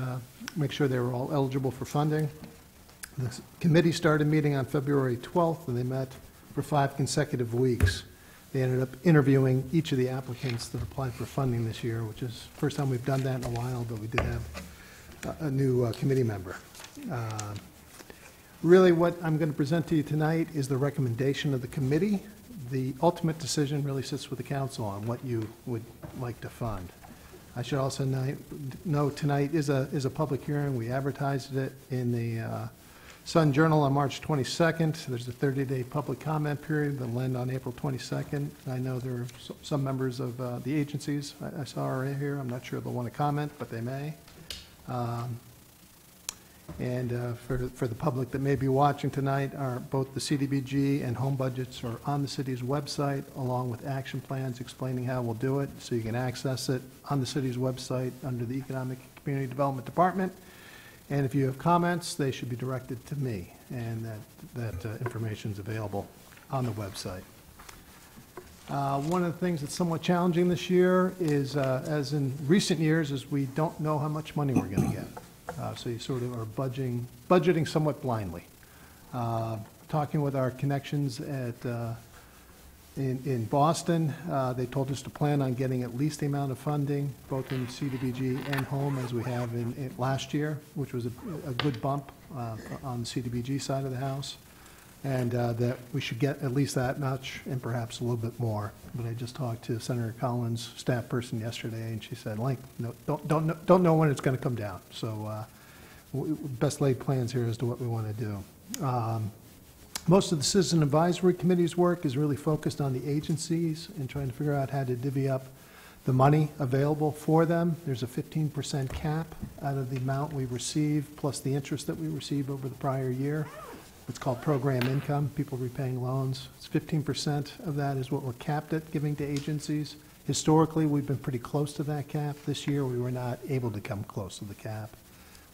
make sure they were all eligible for funding. The committee started meeting on February 12th, and they met for 5 consecutive weeks. They ended up interviewing each of the applicants that applied for funding this year, which is the first time we've done that in a while, but we did have a new committee member. Really, what I'm going to present to you tonight is the recommendation of the committee. The ultimate decision really sits with the council on what you would like to fund. I should also note tonight is a public hearing. We advertised it in the Sun Journal on March 22nd. There's a 30-day public comment period that will end on April 22nd. I know there are some members of the agencies I saw are in here. I'm not sure they'll want to comment, but they may. And for the public that may be watching tonight, both the CDBG and home budgets are on the city's website, along with action plans explaining how we'll do it, so you can access it on the city's website under the Economic and Community Development Department. And if you have comments, they should be directed to me, and that information is available on the website. One of the things that's somewhat challenging this year is, as in recent years, is we don't know how much money we're going to get. So you sort of are budgeting somewhat blindly. Talking with our connections in Boston, they told us to plan on getting at least the amount of funding, both in CDBG and home, as we have in last year, which was a good bump on the CDBG side of the house, and that we should get at least that much and perhaps a little bit more. But I just talked to Senator Collins' staff person yesterday, and she said, "Link, no, don't know when it's going to come down." So best laid plans here as to what we want to do. Most of the Citizen Advisory Committee's work is really focused on the agencies and trying to figure out how to divvy up the money available for them. There's a 15% cap out of the amount we receive, plus the interest that we receive over the prior year. It's called program income, people repaying loans. It's 15% of that is what we're capped at giving to agencies. Historically, we've been pretty close to that cap. This year, we were not able to come close to the cap.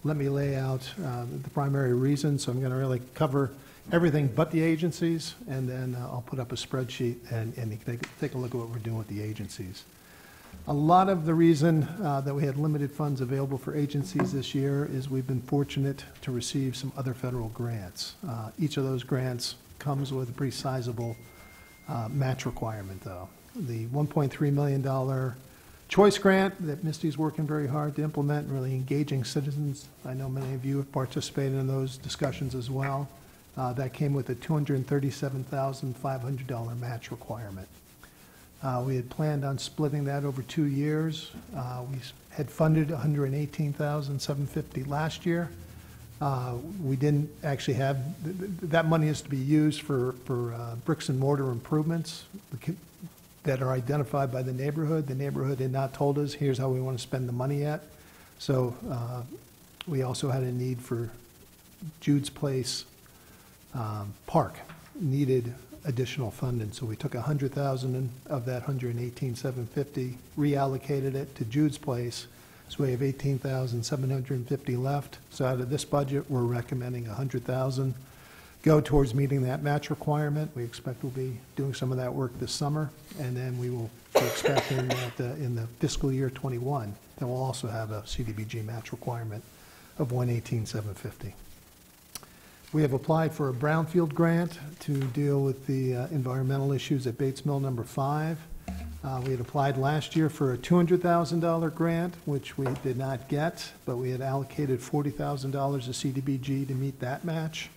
Let me lay out the primary reasons. So I'm going to really cover everything but the agencies, and then I'll put up a spreadsheet and you can take a look at what we're doing with the agencies. A lot of the reason that we had limited funds available for agencies this year is we've been fortunate to receive some other federal grants. Each of those grants comes with a pretty sizable match requirement, though. The $1.3 million choice grant that Misty's working very hard to implement, really engaging citizens. I know many of you have participated in those discussions as well. That came with a $237,500 match requirement. We had planned on splitting that over 2 years. We had funded $118,750 last year. We didn't actually have, that money is to be used for bricks and mortar improvements that are identified by the neighborhood. The neighborhood had not told us, here's how we want to spend the money yet. So we also had a need for Jude's Place Park, needed additional funding. So we took $100,000 of that $118,750, reallocated it to Jude's Place. So we have $18,750 left. So out of this budget, we're recommending $100,000 go towards meeting that match requirement. We expect we'll be doing some of that work this summer, and then we will be expecting that in the fiscal year 21, that we'll also have a CDBG match requirement of $118,750. We have applied for a brownfield grant to deal with the environmental issues at Bates Mill number 5. We had applied last year for a $200,000 grant, which we did not get, but we had allocated $40,000 to CDBG to meet that match.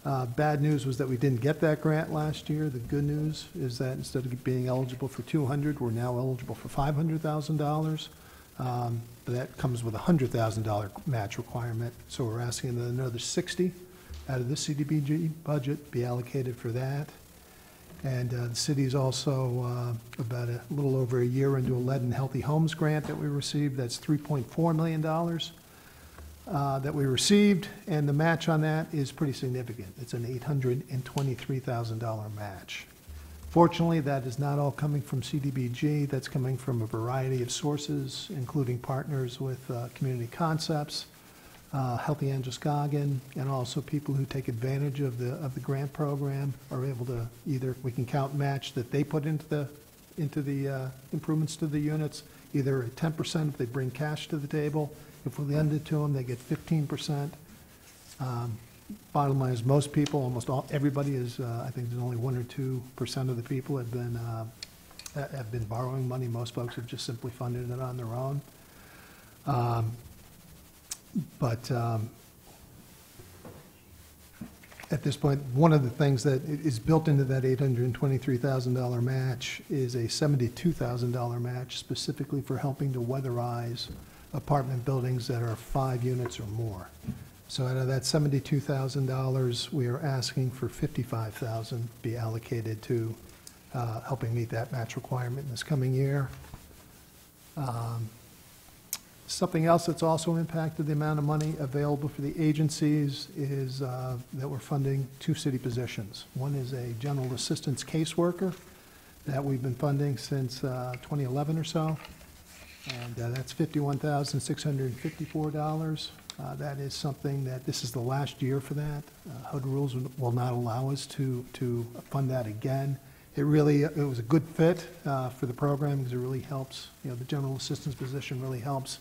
Bad news was that we didn't get that grant last year. The good news is that instead of being eligible for $200,000, we're now eligible for $500,000. But that comes with a $100,000 match requirement, so we're asking that another $60,000 out of the CDBG budget be allocated for that. And the city's also about a little over a year into a Lead and Healthy Homes grant that we received. That's $3.4 million that we received, and the match on that is pretty significant. It's an $823,000 match. Fortunately, that is not all coming from CDBG. That's coming from a variety of sources, including partners with Community Concepts, Healthy Androscoggin, and also people who take advantage of the grant program are able to either, we can count match that they put into the improvements to the units, either at 10% if they bring cash to the table. If we lend it to them, they get 15%. Bottom line is most people, almost everybody is, I think there's only 1 or 2% of the people have been borrowing money. Most folks have just simply funded it on their own. But at this point, one of the things that is built into that $823,000 match is a $72,000 match specifically for helping to weatherize apartment buildings that are 5 units or more. So out of that $72,000, we are asking for $55,000 be allocated to helping meet that match requirement in this coming year. Something else that's also impacted the amount of money available for the agencies is that we're funding 2 city positions. One is a general assistance caseworker that we've been funding since 2011 or so, and that's $51,654. That is something that this is the last year for that. HUD rules will not allow us to fund that again. It was a good fit for the program because it really helps. The general assistance position really helps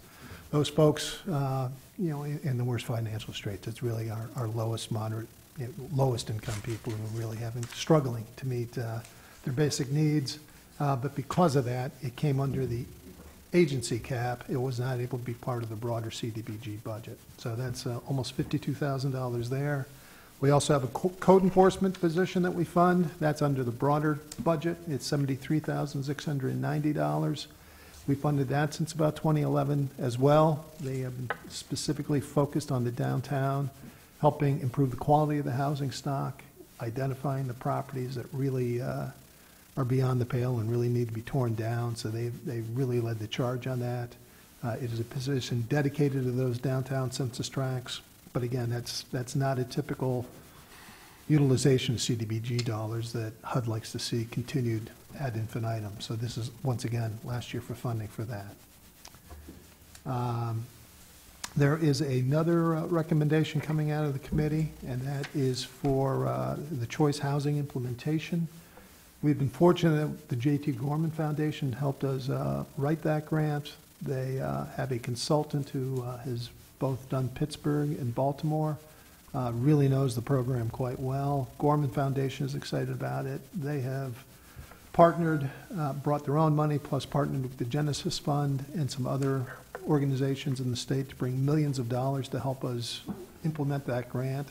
those folks, you know, in the worst financial straits. It's really our lowest moderate, lowest income people who are really struggling to meet their basic needs. But because of that, it came under the agency cap. It was not able to be part of the broader CDBG budget. So that's almost $52,000 there. We also have a code enforcement position that we fund. That's under the broader budget. It's $73,690. We funded that since about 2011 as well. They have been specifically focused on the downtown, helping improve the quality of the housing stock, identifying the properties that really are beyond the pale and really need to be torn down. So they really led the charge on that. It is a position dedicated to those downtown census tracts. But again, that's not a typical utilization of CDBG dollars that HUD likes to see continued ad infinitum. So this is, once again, last year for funding for that. There is another recommendation coming out of the committee, and that is for the choice housing implementation. We've been fortunate that the J.T. Gorman Foundation helped us write that grant. They have a consultant who has both done Pittsburgh and Baltimore, really knows the program quite well. Gorman Foundation is excited about it. They have partnered, brought their own money, plus partnered with the Genesis Fund and some other organizations in the state to bring millions of dollars to help us implement that grant.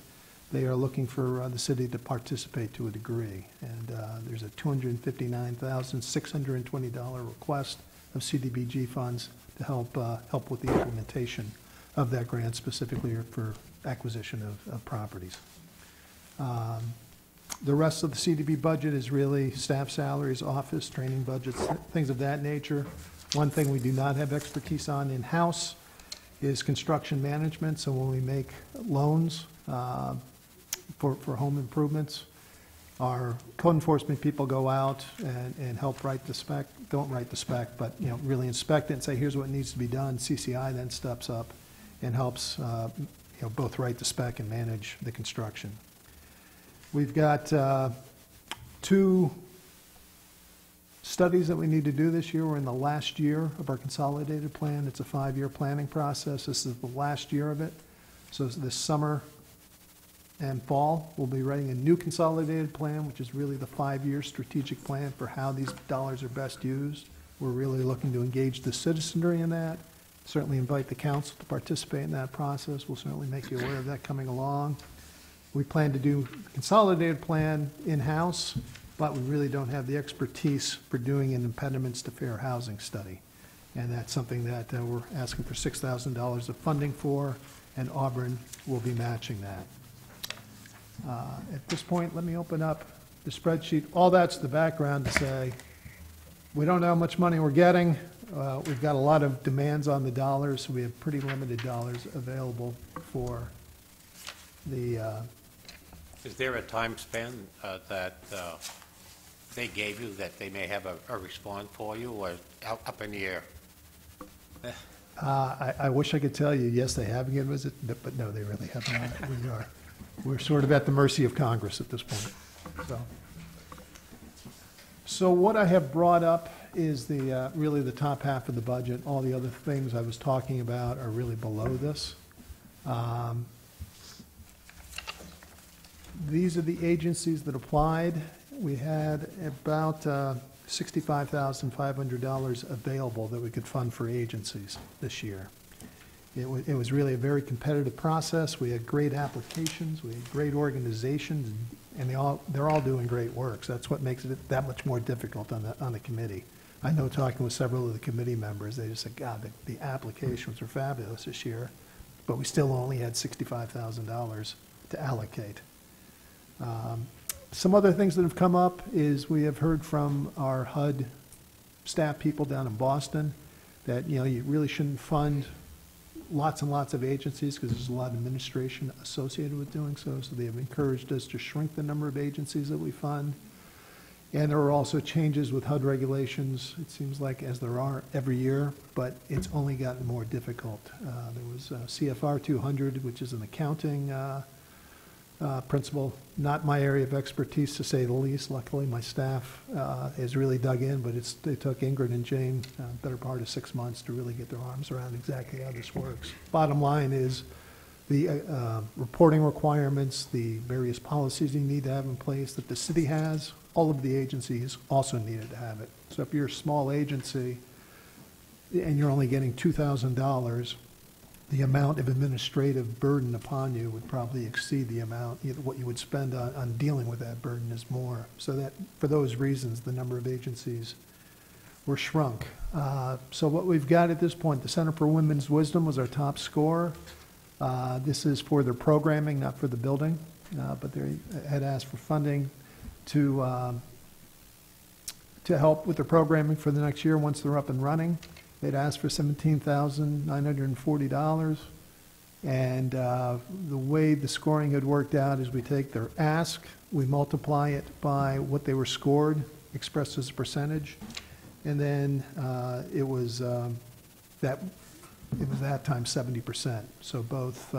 They are looking for the city to participate to a degree. And there's a $259,620 request of CDBG funds to help with the implementation of that grant, specifically for acquisition of properties. The rest of the CDB budget is really staff salaries, office, training budgets, things of that nature. One thing we do not have expertise on in-house is construction management. So when we make loans for home improvements, our code enforcement people go out and help write the spec, don't write the spec, but really inspect it and say, here's what needs to be done. CCI then steps up and helps both write the spec and manage the construction. We've got 2 studies that we need to do this year. We're in the last year of our consolidated plan. It's a 5-year planning process. This is the last year of it. So this summer and fall, we'll be writing a new consolidated plan, which is really the 5-year strategic plan for how these dollars are best used. We're really looking to engage the citizenry in that. Certainly invite the council to participate in that process. We'll certainly make you aware of that coming along. We plan to do a consolidated plan in-house, but we really don't have the expertise for doing an impediments to fair housing study. And that's something that we're asking for $6,000 of funding for, and Auburn will be matching that. At this point, let me open up the spreadsheet. All that's the background to say we don't know how much money we're getting. We've got a lot of demands on the dollars, so we have pretty limited dollars available for the... Is there a time span that they gave you that they may have a response for you, or up in the air? I wish I could tell you, yes, they have given us it, but no, they really have not. We're sort of at the mercy of Congress at this point. So what I have brought up is the really the top half of the budget. All the other things I was talking about are really below this. These are the agencies that applied. We had about $65,500 available that we could fund for agencies this year. It was really a very competitive process. We had great applications, we had great organizations, and they're all doing great work. So that's what makes it that much more difficult on the committee. I know, talking with several of the committee members, they just said, God, the applications were fabulous this year, but we still only had $65,000 to allocate. Some other things that have come up is we have heard from our HUD staff people down in Boston that you really shouldn't fund lots and lots of agencies because there's a lot of administration associated with doing so. So they have encouraged us to shrink the number of agencies that we fund. And there are also changes with HUD regulations, it seems like, as there are every year, but it's only gotten more difficult. There was CFR 200, which is an accounting principal. Not my area of expertise, to say the least. Luckily, my staff has really dug in, but it took Ingrid and Jane better part of 6 months to really get their arms around exactly how this works. Bottom line is the reporting requirements, the various policies you need to have in place that the city has, all of the agencies also needed to have it. So if you're a small agency and you're only getting $2,000, the amount of administrative burden upon you would probably exceed the amount, what you would spend on dealing with that burden is more. So that, for those reasons, the number of agencies were shrunk. So what we've got at this point, the Center for Women's Wisdom was our top scorer. This is for their programming, not for the building, but they had asked for funding to help with the programming for the next year once they're up and running. They'd asked for $17,940, and the way the scoring had worked out is we take their ask, we multiply it by what they were scored, expressed as a percentage, and then it was that time 70%. So both,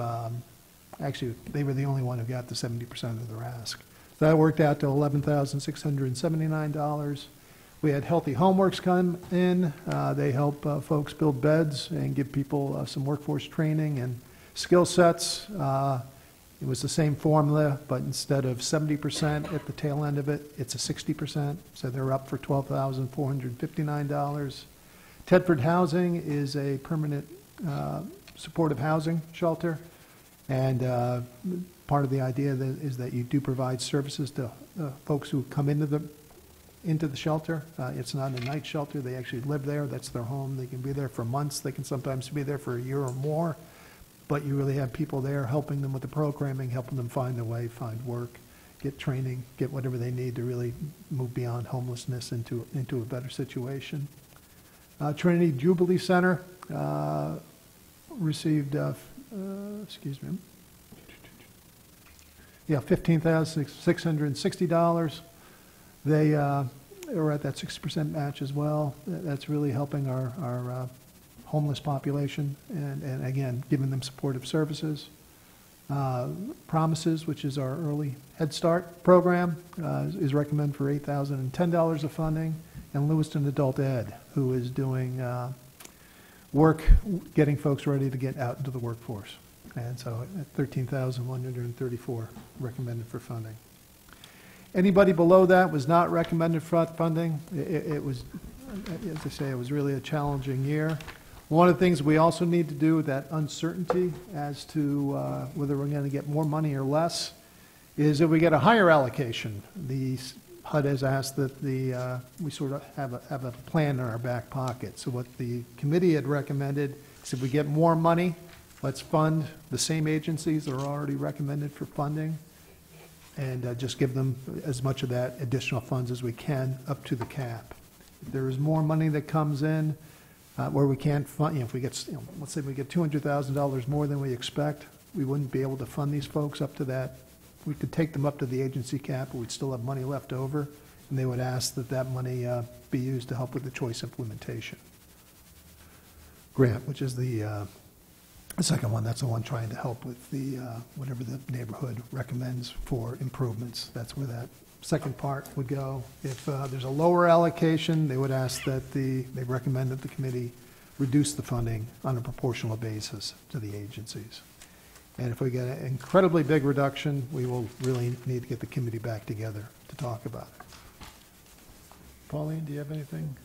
actually, they were the only one who got the 70% of their ask. So that worked out to $11,679. We had Healthy Homeworks come in. They help folks build beds and give people some workforce training and skill sets. It was the same formula, but instead of 70% at the tail end of it, it's a 60%. So they're up for $12,459. Tedford Housing is a permanent supportive housing shelter. And part of the idea is that you do provide services to folks who come into the shelter. It's not a night shelter. They actually live there. That's their home. They can be there for months. They can sometimes be there for a year or more. But you really have people there helping them with the programming, helping them find their way, find work, get training, get whatever they need to really move beyond homelessness into a better situation. Trinity Jubilee Center received, $15,660. They are at that 6% match as well. That's really helping our homeless population and again, giving them supportive services. Promises, which is our early Head Start program, is recommended for $8,010 of funding. And Lewiston Adult Ed, who is doing work getting folks ready to get out into the workforce. And so at $13,134 recommended for funding. Anybody below that was not recommended for funding. It was, as I say, it was really a challenging year. One of the things we also need to do with that uncertainty as to whether we're going to get more money or less is if we get a higher allocation. The HUD has asked that we sort of have a plan in our back pocket. So what the committee had recommended is if we get more money, let's fund the same agencies that are already recommended for funding and just give them as much of that additional funds as we can up to the cap. If there is more money that comes in where we can't fund, if we get, let's say we get $200,000 more than we expect, we wouldn't be able to fund these folks up to that. We could take them up to the agency cap, but we'd still have money left over, and they would ask that that money be used to help with the choice implementation grant, which is the second one. That's the one trying to help with the whatever the neighborhood recommends for improvements. That's where that second part would go. If there's a lower allocation, they would ask that they recommend that the committee reduce the funding on a proportional basis to the agencies. And if we get an incredibly big reduction, we will really need to get the committee back together to talk about it. Pauline, do you have anything?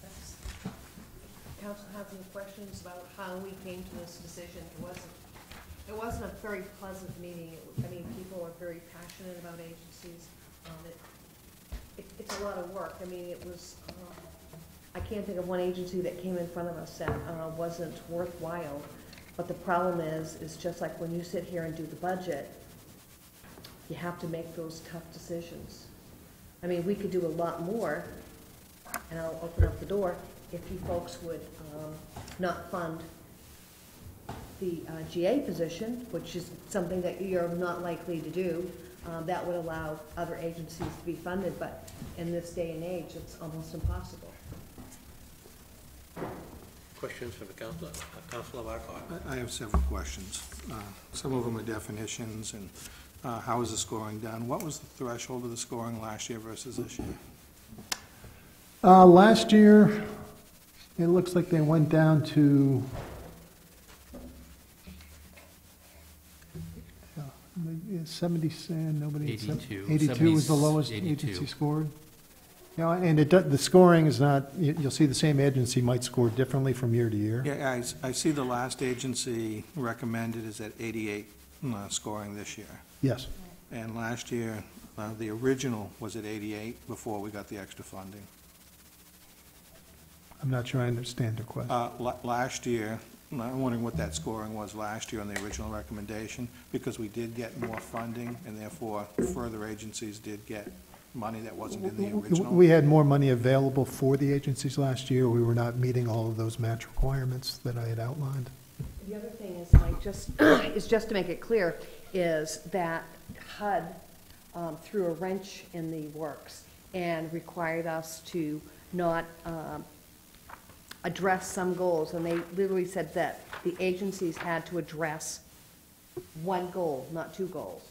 Council have any questions about how we came to this decision? It wasn't a very pleasant meeting. I mean, people are very passionate about agencies. It's a lot of work. I mean, it was, I can't think of one agency that came in front of us that wasn't worthwhile. But the problem is just like when you sit here and do the budget, you have to make those tough decisions. I mean, we could do a lot more, and I'll open up the door, if you folks would not fund the GA position, which is something that you're not likely to do. That would allow other agencies to be funded, but in this day and age, it's almost impossible. Questions for the council? Councilor Marcotte. I have several questions. Some of them are definitions, and how was the scoring done? What was the threshold of the scoring last year versus this year? Last year, it looks like they went down to 70, nobody. 82. 82 was the lowest 82. agency scored. You know, and the scoring is not, you'll see the same agency might score differently from year to year. Yeah, I see the last agency recommended is at 88 scoring this year. Yes. And last year, the original was at 88 before we got the extra funding. I'm not sure I understand the question. Last year, I'm wondering what that scoring was last year on the original recommendation, because we did get more funding, and therefore further agencies did get money that wasn't in the original. We had more money available for the agencies last year. We were not meeting all of those match requirements that I had outlined. The other thing is, Mike, just to make it clear, is that HUD threw a wrench in the works and required us to not address some goals, and they literally said that the agencies had to address one goal, not two goals.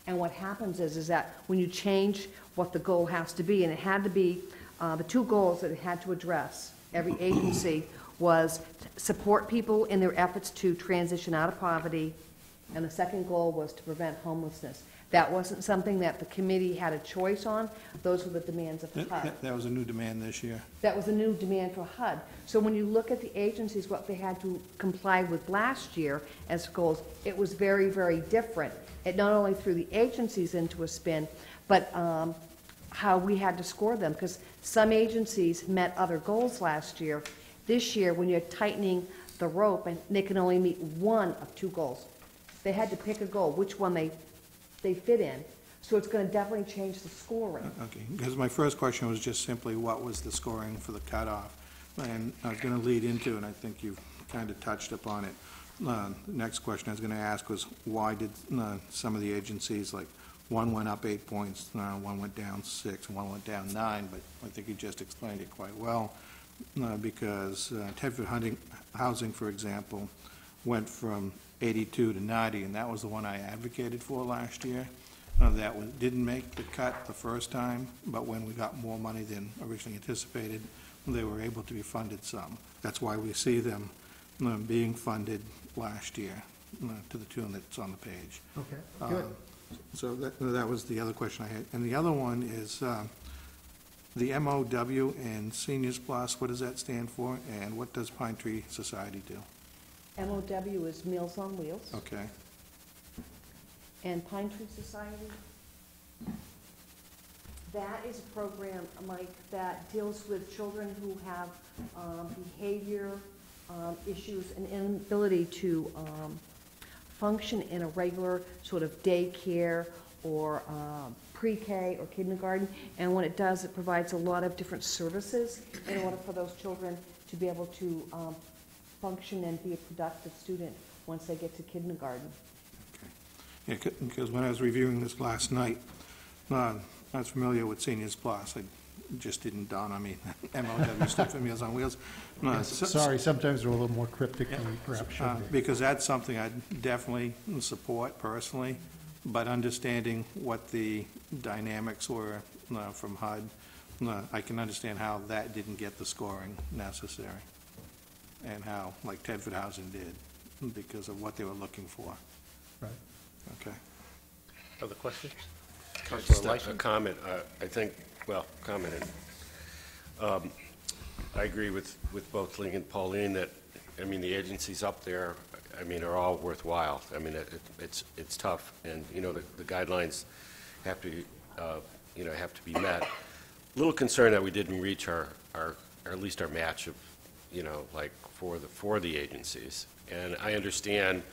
And what happens is that when you change what the goal has to be, and it had to be, the two goals that it had to address, every agency, was support people in their efforts to transition out of poverty, and the second goal was to prevent homelessness. That wasn't something that the committee had a choice on. Those were the demands of HUD. That was a new demand this year. That was a new demand for HUD. So when you look at the agencies, what they had to comply with last year as goals, it was very, very different. It not only threw the agencies into a spin, but how we had to score them, because some agencies met other goals last year. This year, when you're tightening the rope, and they can only meet one of two goals. They had to pick a goal, which one they fit in. So it's going to definitely change the scoring. Okay, because my first question was just simply what was the scoring for the cutoff? And I was going to lead into, and I think you've kind of touched upon it. The next question I was going to ask was why did some of the agencies, like one went up 8 points, one went down 6, and one went down 9, but I think you just explained it quite well, because Tedford Housing, for example, went from 82 to 90, and that was the one I advocated for last year. Didn't make the cut the first time, but when we got more money than originally anticipated, they were able to be funded some. That's why we see them being funded last year to the tune that's on the page. Okay, good. So that was the other question I had. And the other one is the MOW and Seniors Plus, what does that stand for, and what does Pine Tree Society do? MOW is Meals on Wheels. Okay. And Pine Tree Society, that is a program, Mike, that deals with children who have behavior issues and inability to function in a regular sort of daycare or pre-K or kindergarten. And what it does, it provides a lot of different services in order for those children to be able to function and be a productive student once they get to kindergarten. Okay. Yeah, because when I was reviewing this last night, I was familiar with Seniors Plus. It just didn't dawn on me. MOW stood for Meals on Wheels. Sorry, sometimes they're a little more cryptic than we perhaps should be. Because that's something I definitely support personally, but understanding what the dynamics were from HUD, I can understand how that didn't get the scoring necessary, and how, like Tedford Housing did, because of what they were looking for. Right. Okay. Other questions? Just a comment. I think, well, commented. I agree with both Lee and Pauline that, I mean, the agencies up there, I mean, are all worthwhile. I mean, it's tough, and, you know, the guidelines have to, you know, have to be met. A little concerned that we didn't reach our at least our match of, you know, like for the agencies. And I understand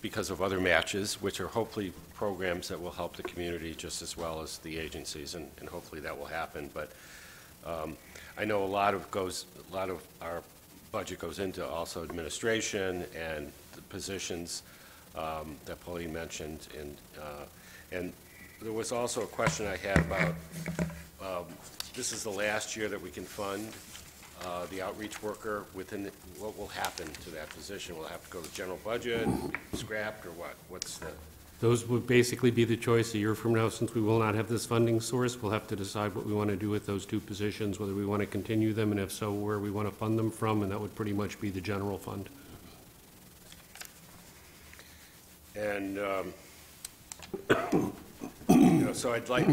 because of other matches, which are hopefully programs that will help the community just as well as the agencies, and hopefully that will happen. But I know a lot of our budget goes into also administration and the positions that Pauline mentioned, and there was also a question I had about this is the last year that we can fund the outreach worker within what will happen to that position? Will it have to go to general budget, scrapped, or what? What's the? Those would basically be the choice a year from now, since we will not have this funding source. We'll have to decide what we want to do with those two positions, whether we want to continue them, and if so, where we want to fund them from, and that would pretty much be the general fund. And, so I'd like,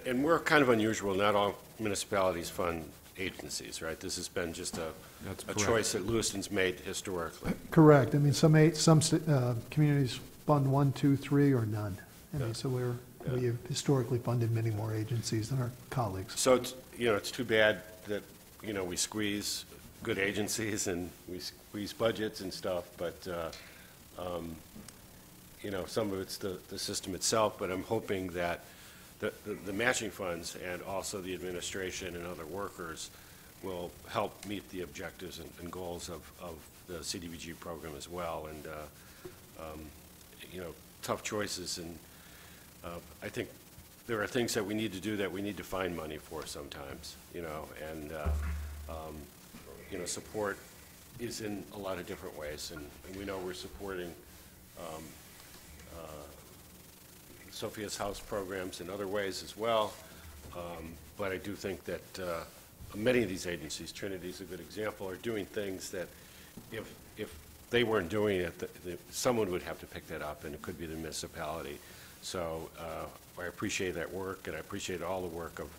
and we're kind of unusual, not all municipalities fund agencies, right? This has been just a choice that Lewiston's made historically. Correct. I mean, some communities fund 1, 2, 3, or none. I mean, so we've historically funded many more agencies than our colleagues. So it's, it's too bad that, we squeeze good agencies and we squeeze budgets and stuff, but, some of it's the system itself, but I'm hoping that the matching funds and also the administration and other workers will help meet the objectives and goals of the CDBG program as well. And, tough choices. And I think there are things that we need to do that we need to find money for sometimes, and, support is in a lot of different ways. And we know we're supporting Sophia's House programs in other ways as well. But I do think that many of these agencies, Trinity's a good example, are doing things that if they weren't doing it, someone would have to pick that up, and it could be the municipality. So I appreciate that work, and I appreciate all the work of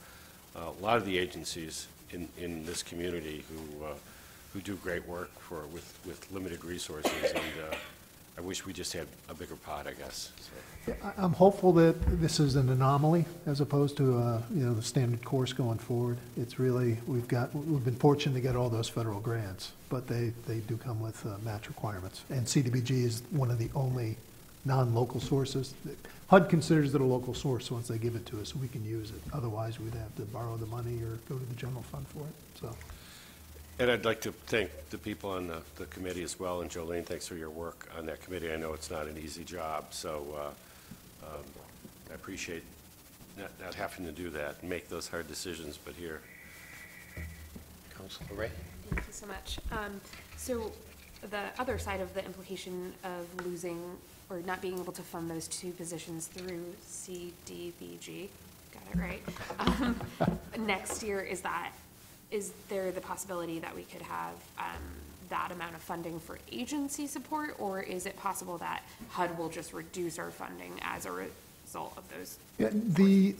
a lot of the agencies in this community who do great work with limited resources, and I wish we just had a bigger pot, I guess. So. I'm hopeful that this is an anomaly as opposed to the standard course going forward. It's really, we've been fortunate to get all those federal grants, but they do come with match requirements. And CDBG is one of the only non-local sources. HUD considers it a local source once they give it to us, so we can use it. Otherwise, we'd have to borrow the money or go to the general fund for it. So. And I'd like to thank the people on the committee as well, and Jolene, thanks for your work on that committee. I know it's not an easy job, so I appreciate not having to do that and make those hard decisions, but here. Councilor Ray? Thank you so much. So the other side of the implication of losing or not being able to fund those two positions through CDBG, got it right, next year is there the possibility that we could have that amount of funding for agency support, or is it possible that HUD will just reduce our funding as a result of those? Yeah, the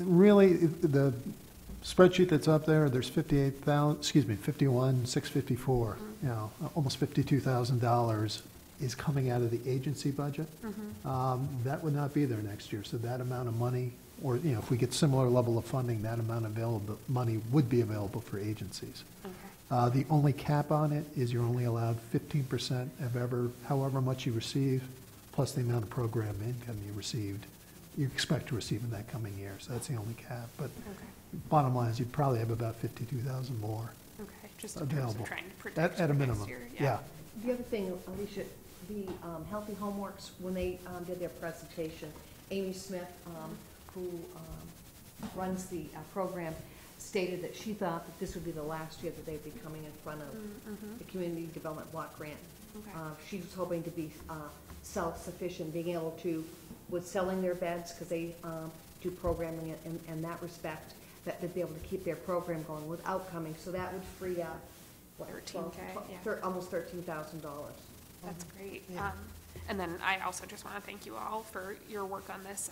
spreadsheet that's up there, there's 51,654, almost $52,000 is coming out of the agency budget. That would not be there next year, so that amount of money, or if we get similar level of funding, that amount of money would be available for agencies. Okay. The only cap on it is you're only allowed 15% of however much you receive, plus the amount of program income you expect to receive in that coming year. So that's the only cap. But bottom line is you'd probably have about 52,000 more just available trying to predict at a minimum. Year, yeah. The other thing, Alicia, the Healthy Homeworks, when they did their presentation, Amy Smith, who runs the program, stated that she thought that this would be the last year that they'd be coming in front of the Community Development Block Grant. She was hoping to be self-sufficient, being able to, with selling their beds, because they do programming in that respect, that they'd be able to keep their program going without coming. So that would free up, what, almost $13,000. That's great. Yeah. And then I also just want to thank you all for your work on this.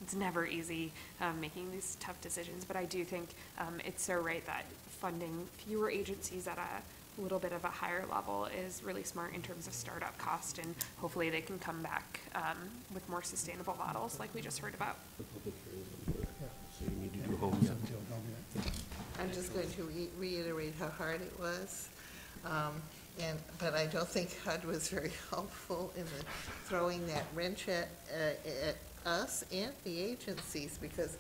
It's never easy making these tough decisions, but I do think it's so right that funding fewer agencies at a little bit of a higher level is really smart in terms of startup cost, and hopefully they can come back with more sustainable models like we just heard about. So you need to do homes. I'm just going to reiterate how hard it was. But I don't think HUD was very helpful in throwing that wrench at us and the agencies, because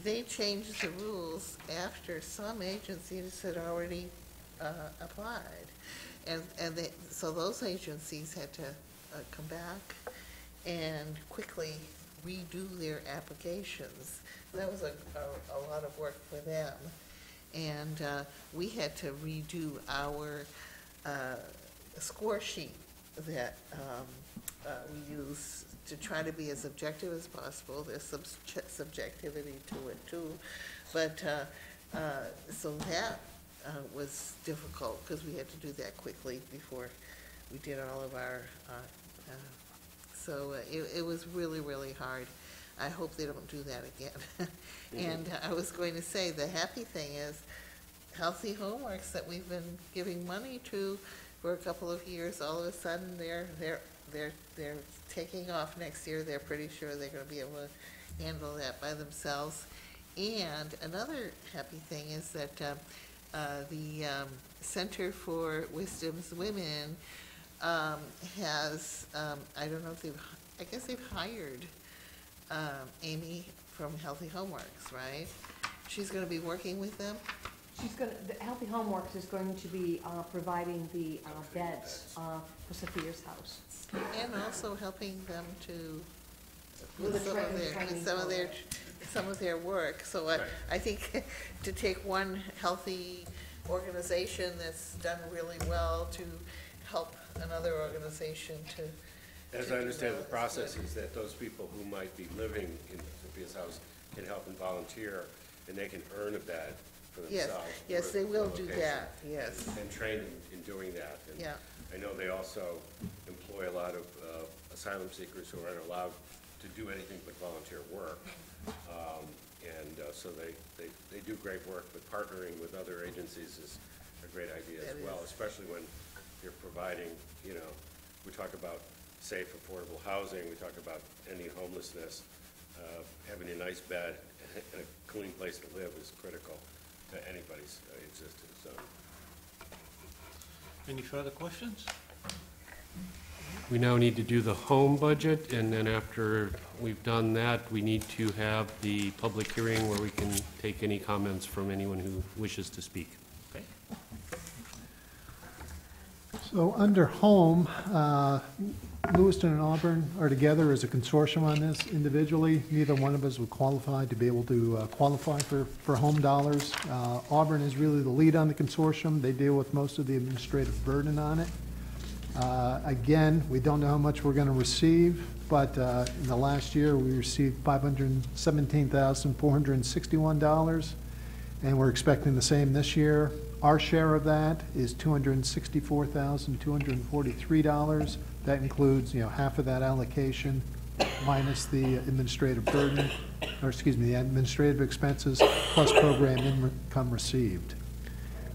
they changed the rules after some agencies had already applied. So those agencies had to come back and quickly redo their applications. That was a lot of work for them. And we had to redo our score sheet that we use to try to be as objective as possible. There's some subjectivity to it too. But, so that was difficult because we had to do that quickly before we did all of our, so it was really, really hard. I hope they don't do that again. And I was going to say, the happy thing is Healthy Homeworks that we've been giving money to for a couple of years, all of a sudden they're taking off next year. They're pretty sure they're going to be able to handle that by themselves. And another happy thing is that the Center for Wisdom's Women has, I don't know if I guess they've hired Amy from Healthy Homeworks, right? She's going to be working with them? The Healthy Homeworks is going to be providing the beds for Sophia's house. And also helping them to, With with the training some of their work. So I think to take one healthy organization that's done really well to help another organization to. As I understand the process is that those people who might be living in Sophia's house can help and volunteer, and they can earn a bed for themselves. Yes, for they will the do location, that, yes. And train in doing that. And Yeah. I know they also employ a lot of asylum seekers who aren't allowed to do anything but volunteer work. So they do great work, but partnering with other agencies is a great idea as well, especially when you're providing, you know, we talk about safe, affordable housing, we talk about ending homelessness, having a nice bed and a clean place to live is critical to anybody's existence. So. Any further questions? We now need to do the home budget, and then after we've done that, we need to have the public hearing where we can take any comments from anyone who wishes to speak. Okay. So under home, Lewiston and Auburn are together as a consortium on this individually. Neither one of us would qualify to be able to qualify for home dollars. Auburn is really the lead on the consortium. They deal with most of the administrative burden on it. Again, we don't know how much we're going to receive, but in the last year, we received $517,461, and we're expecting the same this year. Our share of that is $264,243. That includes, half of that allocation minus the administrative burden, or excuse me, the administrative expenses plus program income received.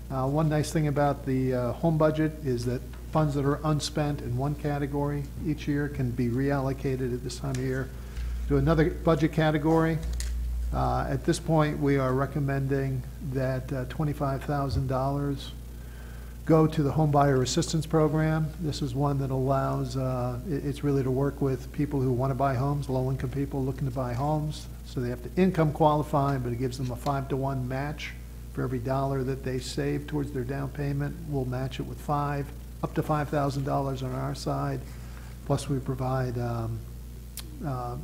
One nice thing about the home budget is that funds that are unspent in one category each year can be reallocated at this time of year to another budget category. At this point, we are recommending that $25,000 go to the Home Buyer Assistance Program. This is one that allows, it's really to work with people who want to buy homes, low-income people looking to buy homes. So they have to income qualify, but it gives them a 5-to-1 match. For every dollar that they save towards their down payment, we'll match it with up to $5,000 on our side. Plus, we provide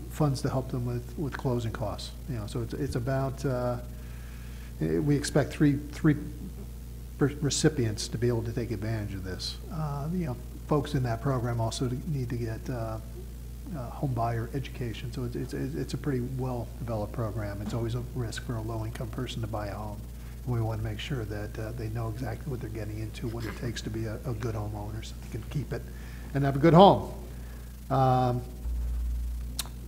funds to help them with closing costs. So it's about, we expect three recipients to be able to take advantage of this. Folks in that program also need to get home buyer education. So it's a pretty well-developed program. It's always a risk for a low-income person to buy a home. We want to make sure that they know exactly what they're getting into, what it takes to be a good homeowner, so they can keep it and have a good home.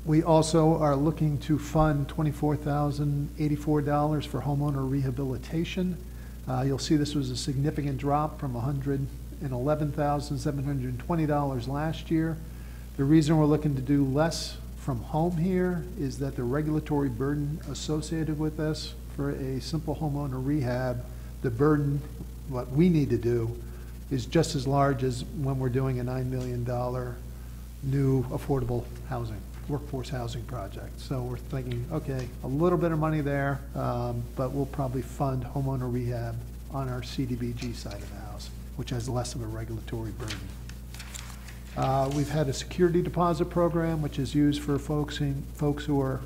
We also are looking to fund $24,084 for homeowner rehabilitation. You'll see this was a significant drop from $111,720 last year. The reason we're looking to do less from home here is that the regulatory burden associated with this for a simple homeowner rehab, the burden, what we need to do, is just as large as when we're doing a $9 million new affordable housing, workforce housing project. So we're thinking, okay, a little bit of money there, but we'll probably fund homeowner rehab on our CDBG side of the house, which has less of a regulatory burden. We've had a security deposit program, which is used for folks who are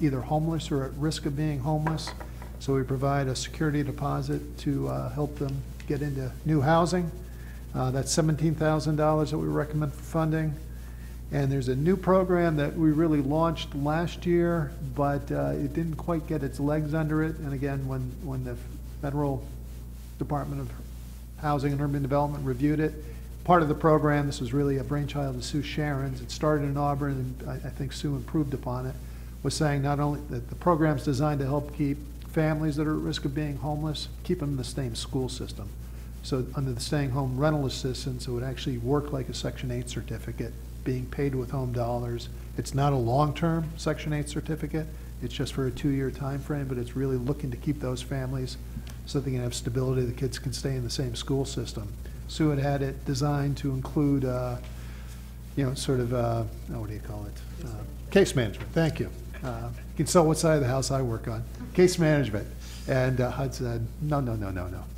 either homeless or at risk of being homeless. So we provide a security deposit to help them get into new housing. That's $17,000 that we recommend for funding. And there's a new program that we really launched last year, but it didn't quite get its legs under it. And again, when the Federal Department of Housing and Urban Development reviewed it, part of the program, this was really a brainchild of Sue Sharon's, it started in Auburn, and I think Sue improved upon it, was saying not only that the program's designed to help keep families that are at risk of being homeless, keep them in the same school system. So under the staying home rental assistance, it would actually work like a Section 8 certificate, being paid with home dollars. It's not a long-term Section 8 certificate. It's just for a 2-year time frame, but it's really looking to keep those families so they can have stability, the kids can stay in the same school system. Sue had it designed to include, sort of, what do you call it? Case management, thank you. You can tell what side of the house I work on. Case management. And HUD said, no,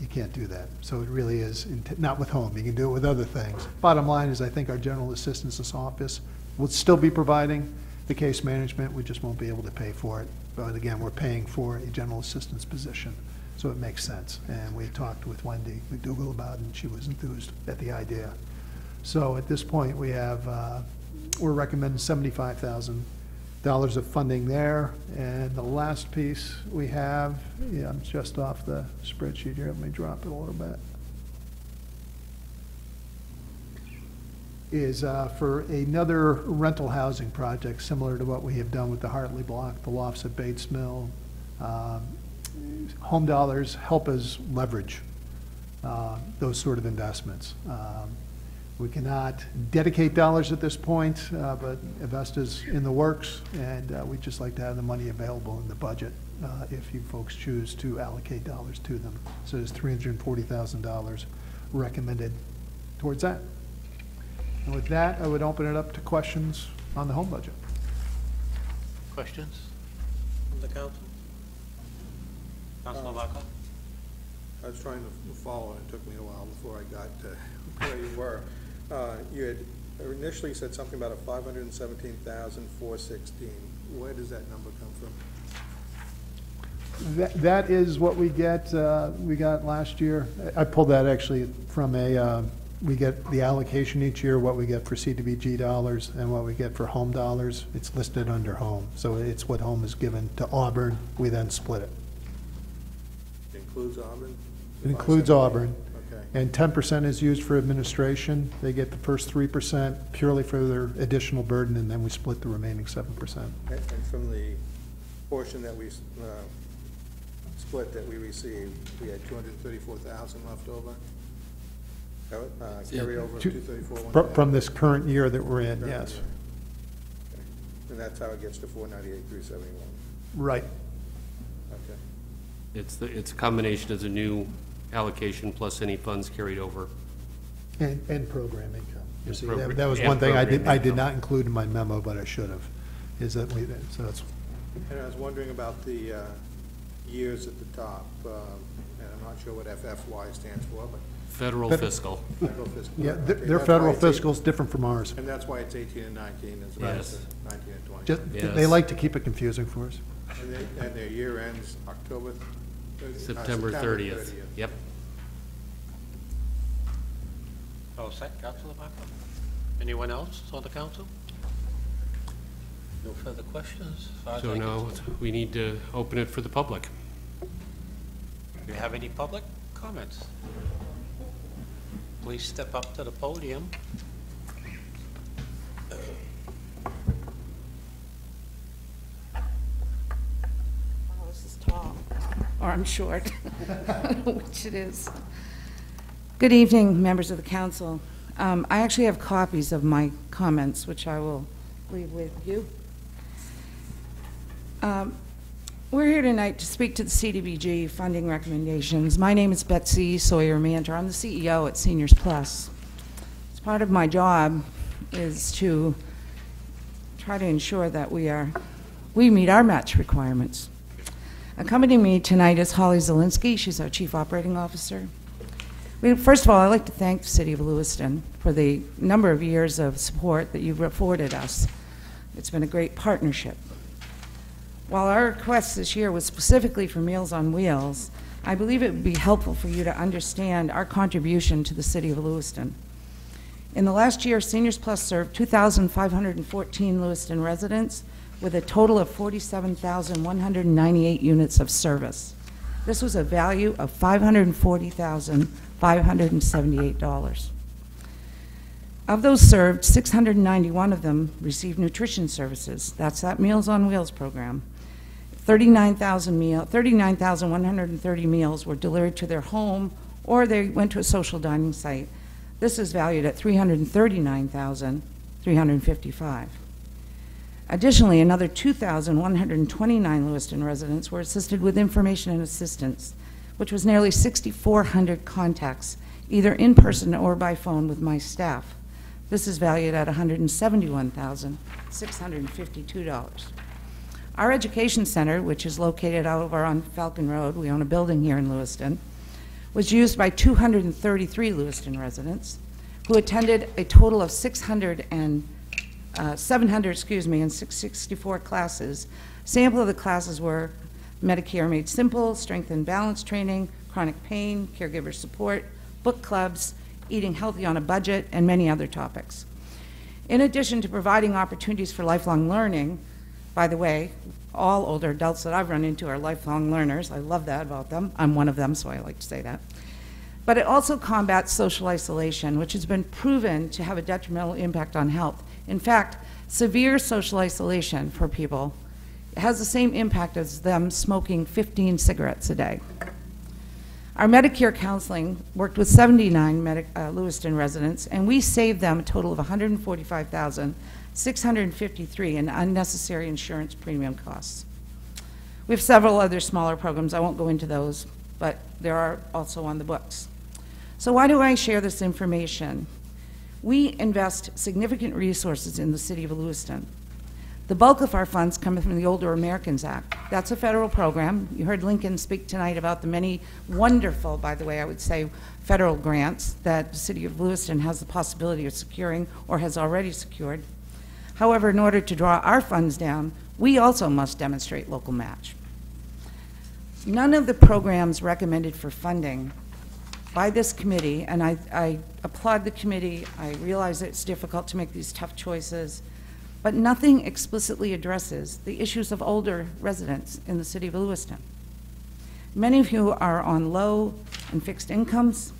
you can't do that. So it really is, not with home, you can do it with other things. Bottom line is I think our general assistance office will still be providing the case management, we just won't be able to pay for it. But again, we're paying for a general assistance position, so it makes sense. And we talked with Wendy McDougall about it, and she was enthused at the idea. So at this point, we have, we're recommending $75,000 of funding there. And the last piece we have, I'm just off the spreadsheet here, let me drop it a little bit, is for another rental housing project similar to what we have done with the Hartley block, the lofts at Bates Mill. Home dollars help us leverage those sort of investments. We cannot dedicate dollars at this point, but Avesta's in the works, and we'd just like to have the money available in the budget if you folks choose to allocate dollars to them. So there's $340,000 recommended towards that. And with that, I would open it up to questions on the home budget. Questions from the council? Councilor Vaca? I was trying to follow, and it took me a while before I got to where you were. You had initially said something about a $517,416. Where does that number come from? That is what we got last year. I pulled that actually from we get the allocation each year, what we get for CDBG dollars and what we get for home dollars. It's listed under home. So it's what home is given to Auburn. We then split it. It includes Auburn? It includes Auburn. Okay. And 10% is used for administration. They get the first 3% purely for their additional burden, and then we split the remaining 7%. And from the portion that we split that we received, we had $234,000 left over? Carry over 234. From this current year that we're in, yes. Okay. And that's how it gets to 498,371. Right. Okay. It's a combination of the new allocation plus any funds carried over. And program income. You see, program- that was and one thing program I did income. not include in my memo, but I should have. Is that so it's And I was wondering about the years at the top, and I'm not sure what FFY stands for, but Federal fiscal. federal fiscal. yeah, Okay, their that's federal why it's fiscal is different from ours. And that's why it's 18 and 19 as opposed Yes. to 19 and 20. They Yes. like to keep it confusing for us. And their year ends October? September 30th. Yep. Oh, set, Councilor Vaca? Anyone else on the council? No further questions? As far as So I can now see. we need to open it for the public. Do you have any public comments? Please step up to the podium. Oh, this is tall, or I'm short, which it is. Good evening, members of the council. I actually have copies of my comments, which I will leave with you. We're here tonight to speak to the CDBG funding recommendations. My name is Betsy Sawyer-Mantor. I'm the CEO at Seniors Plus. As part of my job is to try to ensure that we meet our match requirements. Accompanying me tonight is Holly Zielinski. She's our Chief Operating Officer. First of all, I'd like to thank the City of Lewiston for the number of years of support that you've afforded us. It's been a great partnership. While our request this year was specifically for Meals on Wheels, I believe it would be helpful for you to understand our contribution to the City of Lewiston. In the last year, Seniors Plus served 2,514 Lewiston residents with a total of 47,198 units of service. This was a value of $540,578. Of those served, 691 of them received nutrition services. That's that Meals on Wheels program. 39,130 meals were delivered to their home, or they went to a social dining site. This is valued at $339,355. Additionally, another 2,129 Lewiston residents were assisted with information and assistance, which was nearly 6,400 contacts, either in person or by phone with my staff. This is valued at $171,652. Our education center, which is located out over on Falcon Road, we own a building here in Lewiston, was used by 233 Lewiston residents who attended a total of 664 classes. Sample of the classes were Medicare Made Simple, Strength and Balance Training, Chronic Pain, Caregiver Support, book clubs, Eating Healthy on a Budget, and many other topics. In addition to providing opportunities for lifelong learning, by the way, all older adults that I've run into are lifelong learners. I love that about them. I'm one of them, so I like to say that. But it also combats social isolation, which has been proven to have a detrimental impact on health. In fact, severe social isolation for people has the same impact as them smoking 15 cigarettes a day. Our Medicare counseling worked with 79 Lewiston residents, and we saved them a total of $145,653 in unnecessary insurance premium costs. We have several other smaller programs. I won't go into those, but there are also on the books. So why do I share this information? We invest significant resources in the city of Lewiston. The bulk of our funds come from the Older Americans Act. That's a federal program. You heard Lincoln speak tonight about the many wonderful, by the way, I would say, federal grants that the city of Lewiston has the possibility of securing or has already secured. However, in order to draw our funds down, we also must demonstrate local match. None of the programs recommended for funding by this committee, and I applaud the committee, I realize that it's difficult to make these tough choices, but nothing explicitly addresses the issues of older residents in the city of Lewiston. Many of you are on low and fixed incomes.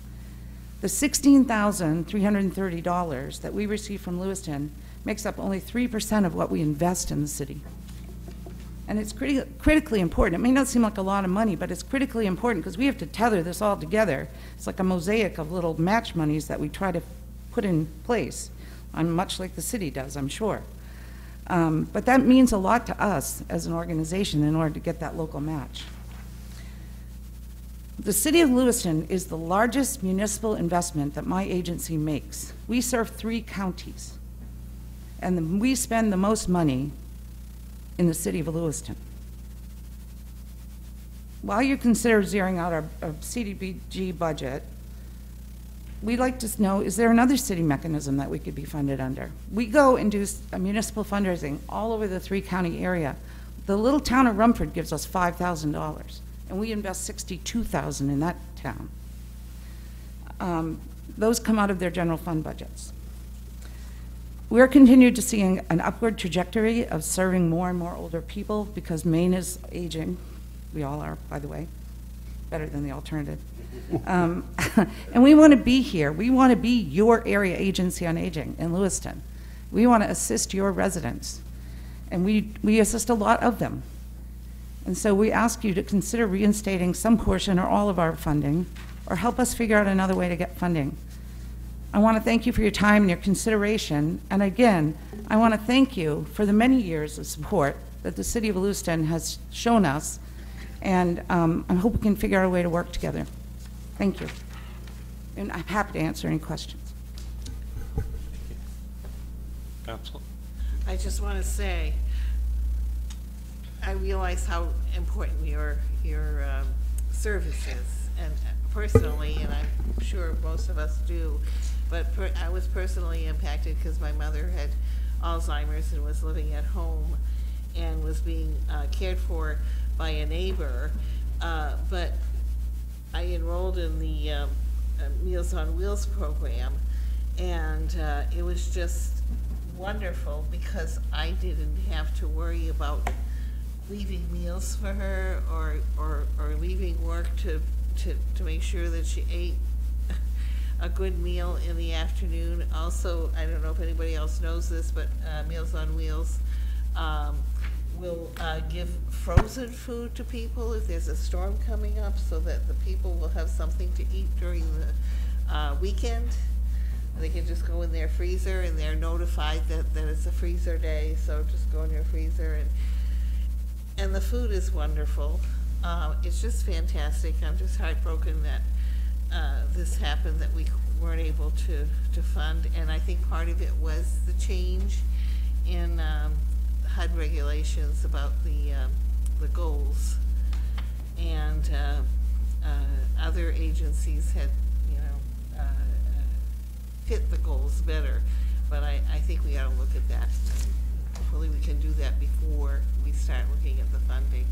The $16,330 that we receive from Lewiston makes up only 3% of what we invest in the city. And it's critically important. It may not seem like a lot of money, but it's critically important because we have to tether this all together. It's like a mosaic of little match monies that we try to put in place, much like the city does, I'm sure. But that means a lot to us as an organization in order to get that local match. The city of Lewiston is the largest municipal investment that my agency makes. We serve 3 counties, and we spend the most money in the city of Lewiston. While you consider zeroing out our CDBG budget, we'd like to know, is there another city mechanism that we could be funded under? We go and do municipal fundraising all over the 3-county area. The little town of Rumford gives us $5,000, and we invest $62,000 in that town. Those come out of their general fund budgets. We're continued to see an upward trajectory of serving more and more older people because Maine is aging. We all are, by the way, better than the alternative. And we want to be here. We want to be your area agency on aging in Lewiston. We want to assist your residents, and we assist a lot of them. And so we ask you to consider reinstating some portion or all of our funding, or help us figure out another way to get funding. I want to thank you for your time and your consideration, and again, I want to thank you for the many years of support that the City of Lewiston has shown us, and I hope we can figure out a way to work together. Thank you. And I'm happy to answer any questions. Council? I just want to say, I realize how important your service is, and personally, and I'm sure most of us do, but I was personally impacted because my mother had Alzheimer's and was living at home and was being cared for by a neighbor, but I enrolled in the Meals on Wheels program, And it was just wonderful because I didn't have to worry about leaving meals for her or leaving work to make sure that she ate a good meal in the afternoon. Also, I don't know if anybody else knows this, but Meals on Wheels will give frozen food to people if there's a storm coming up, so that the people will have something to eat during the weekend. They can just go in their freezer, and they're notified that it's a freezer day, so just go in your freezer. And the food is wonderful. It's just fantastic. I'm just heartbroken that this happened, that we weren't able to fund. And I think part of it was the change in HUD regulations about the goals. And other agencies had, fit the goals better. But I think we ought to look at that. Hopefully we can do that before we start looking at the funding.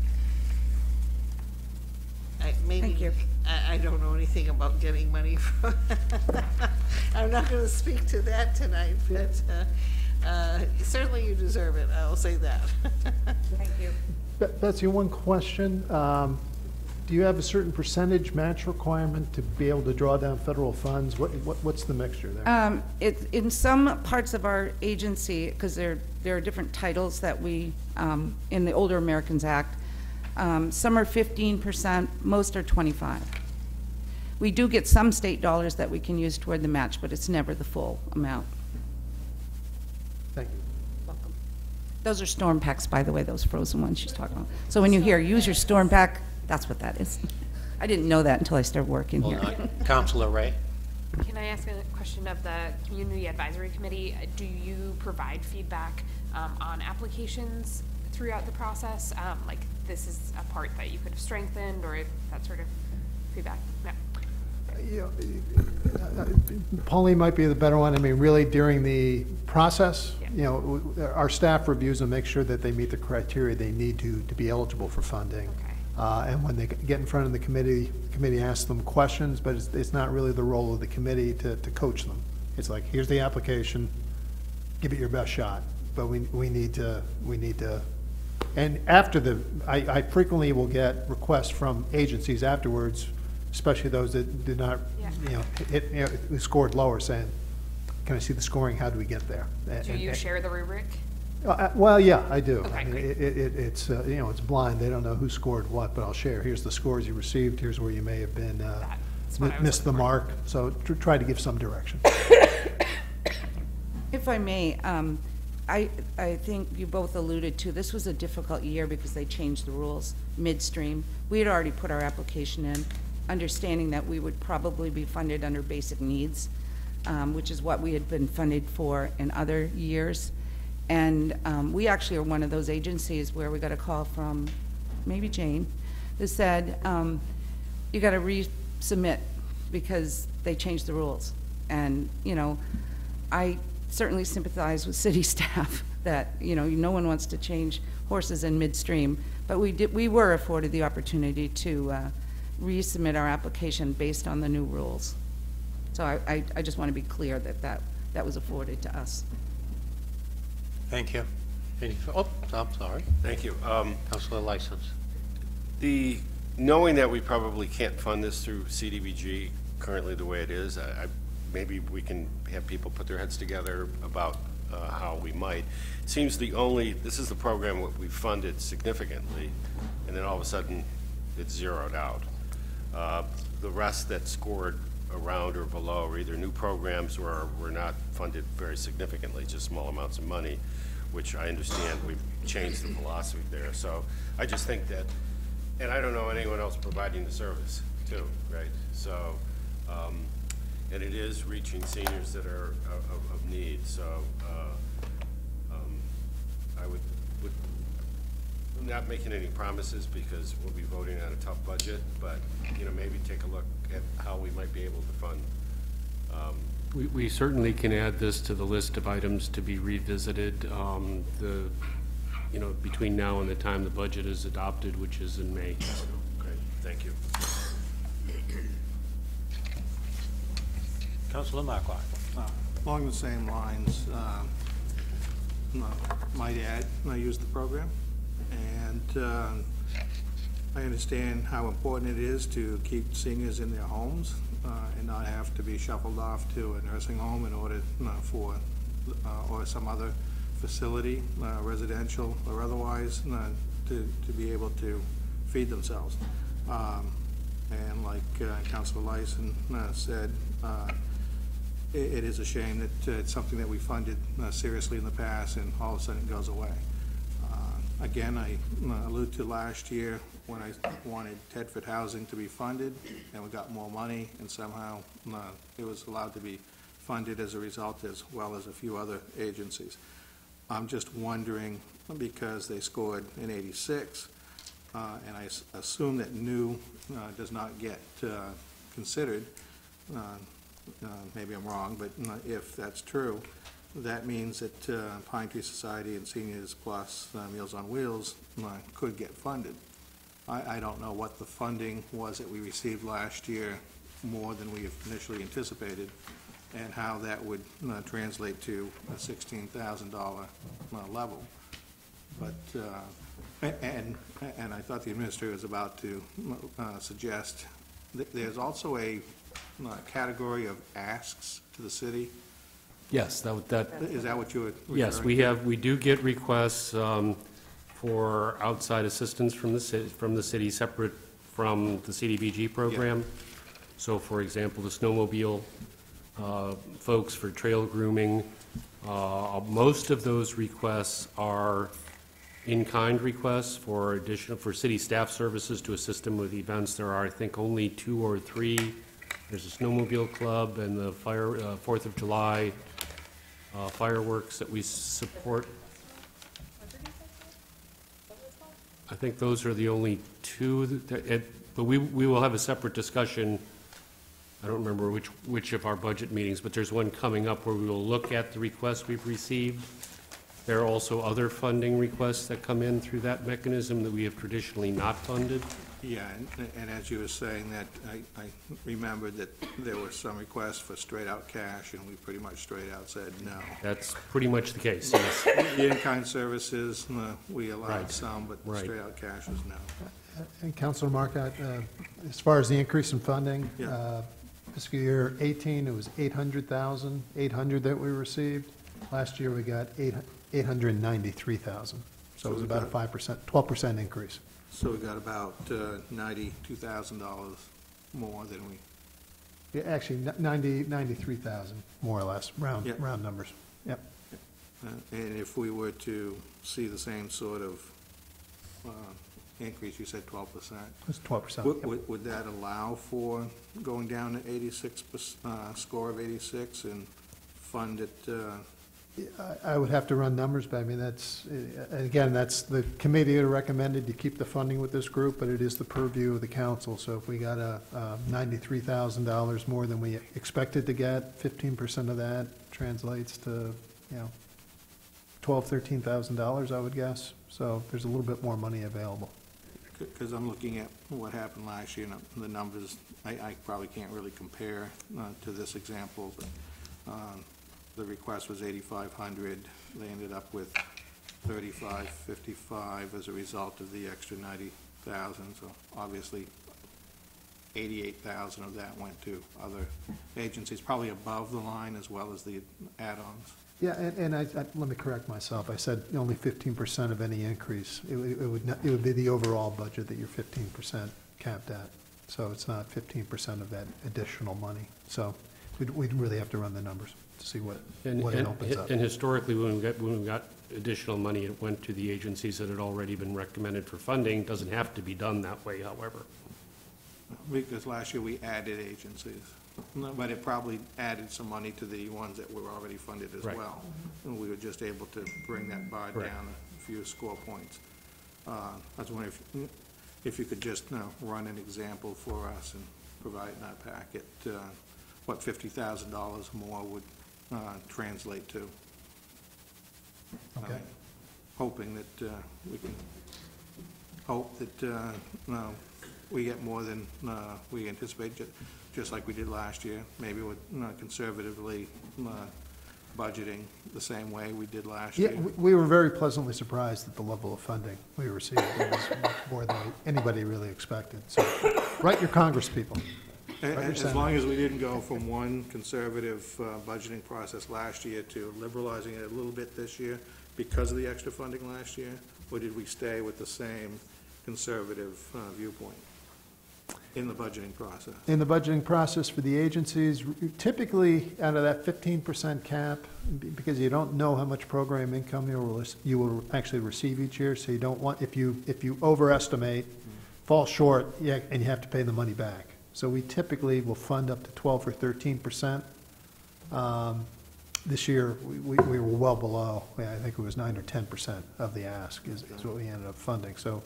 Thank you. I don't know anything about getting money from, I'm not going to speak to that tonight, but certainly you deserve it, I'll say that. Thank you. Betsy, one question. Do you have a certain percentage match requirement to be able to draw down federal funds? What's the mixture there? In some parts of our agency, because there are different titles that we, in the Older Americans Act, some are 15%, most are 25%. We do get some state dollars that we can use toward the match, but it's never the full amount. Thank you. Welcome. Those are storm packs, by the way, those frozen ones she's talking about. So when you hear, use your storm pack, that's what that is. I didn't know that until I started working here. Councilor Ray? Can I ask a question of the Community Advisory Committee? Do you provide feedback on applications throughout the process? Like this is a part that you could have strengthened, or that sort of feedback? No. Pauline might be the better one. I mean, really during the process, our staff reviews and make sure that they meet the criteria they need to be eligible for funding. Okay. And when they get in front of the committee asks them questions, but it's not really the role of the committee to coach them. It's like, here's the application, give it your best shot. But we need to, and after I frequently will get requests from agencies afterwards, especially those that did not, who scored lower, saying, can I see the scoring? How do we get there? Do you share the rubric? Well, yeah, I do. Okay, I mean, it's it's blind. They don't know who scored what, but I'll share. Here's the scores you received. Here's where you may have been missed the mark. So try to give some direction. If I may, I think you both alluded to, this was a difficult year because they changed the rules midstream. We had already put our application in, understanding that we would probably be funded under basic needs, which is what we had been funded for in other years. And we actually are one of those agencies where we got a call from maybe Jane that said, you got to resubmit because they changed the rules. And, I certainly sympathize with city staff that, no one wants to change horses in midstream, but we were afforded the opportunity to resubmit our application based on the new rules. So I just want to be clear that was afforded to us. Thank you. Oh, I'm sorry. Thank you. Councilor License. Knowing that we probably can't fund this through CDBG currently the way it is, maybe we can have people put their heads together about how we might. It seems this is the program that we funded significantly, and then all of a sudden it's zeroed out. The rest that scored around or below are either new programs or were not funded very significantly, just small amounts of money, which I understand we've changed the philosophy there. So I just think that, and I don't know anyone else providing the service too, right? So, and it is reaching seniors that are of need. So I would not making any promises because we'll be voting on a tough budget, but maybe take a look at how we might be able to fund. We certainly can add this to the list of items to be revisited. Between now and the time the budget is adopted, which is in May. Great, thank you. Councilor Marquardt. Along the same lines, my dad used the program, and I understand how important it is to keep seniors in their homes and not have to be shuffled off to a nursing home in order for, or some other facility, residential or otherwise, to be able to feed themselves. And like Councilor Lyson said, it is a shame that it's something that we funded seriously in the past, and all of a sudden it goes away. Again, I alluded to last year when I wanted Tedford housing to be funded, and we got more money, and somehow it was allowed to be funded as a result, as well as a few other agencies. I'm just wondering, because they scored in '86, and I assume that new does not get considered. Maybe I'm wrong, but if that's true, that means that Pine Tree Society and Seniors Plus Meals on Wheels could get funded. I don't know what the funding was that we received last year, more than we initially anticipated, and how that would translate to a $16,000 level. But and I thought the administrator was about to suggest that there's also a category of asks to the city. Yes, that Is that what you were referring yes, to? we do get requests for outside assistance from the city, separate from the CDBG program. So, for example, the snowmobile folks for trail grooming. Most of those requests are in-kind requests for city staff services to assist them with events. There are, I think, only 2 or 3. There's a snowmobile club and the 4th of July fireworks that we support. I think those are the only 2, but we will have a separate discussion. I don't remember which of our budget meetings, but there's one coming up where we will look at the requests we've received. There are also other funding requests that come in through that mechanism that we have traditionally not funded. Yeah, and as you were saying that, I remembered that there were some requests for straight-out cash, and we pretty much straight-out said no. That's pretty much the case, yes. The in-kind services, we allowed Right. some, but Right. straight-out cash was no. And Councilor Marcotte, as far as the increase in funding, Yeah. fiscal year 18, it was 800,800 that we received. Last year, we got 893,000. So it was about a 5%, 12% increase. So we got about $92,000 more than we, Yeah, actually, 93,000, more or less, round Yep. numbers. Yep. and if we were to see the same sort of increase, you said 12%. It's 12%. Would that allow for going down to 86, score of 86, and fund it? I would have to run numbers, but I mean, again, that's the committee that recommended to keep the funding with this group, but it is the purview of the council. So if we got a $93,000 more than we expected to get, 15% of that translates to, $12,000, $13,000, I would guess. So there's a little bit more money available. Because I'm looking at what happened last year, and the numbers, I probably can't really compare to this example, but the request was 8,500. They ended up with 3,555 as a result of the extra 90,000. So obviously, 88,000 of that went to other agencies, probably above the line as well as the add-ons. Yeah, and let me correct myself. I said only 15% of any increase. It would be the overall budget that you're 15% capped at. So it's not 15% of that additional money. So we'd really have to run the numbers to see what it opens up. And historically, when we got additional money, it went to the agencies that had already been recommended for funding. Doesn't have to be done that way, however. Because last year we added agencies, but it probably added some money to the ones that were already funded as Right. well. And we were just able to bring that bar Right. down a few score points. I was wondering if you could just run an example for us and provide in our packet what $50,000 more would translate to. Okay. Hoping that we can hope that we get more than we anticipate, just like we did last year. Maybe we'll conservatively budgeting the same way we did last Yeah, year? we were very pleasantly surprised at the level of funding we received. It was much more than anybody really expected. So, write your Congress people. As long as we didn't go from one conservative budgeting process last year to liberalizing it a little bit this year because of the extra funding last year, or did we stay with the same conservative viewpoint in the budgeting process? In the budgeting process for the agencies, typically out of that 15% cap, because you don't know how much program income you will actually receive each year, so you don't want, if you overestimate, fall short, yeah, and you have to pay the money back. So we typically will fund up to 12 or 13%. This year, we were well below. I think it was 9 or 10% of the ask is what we ended up funding. So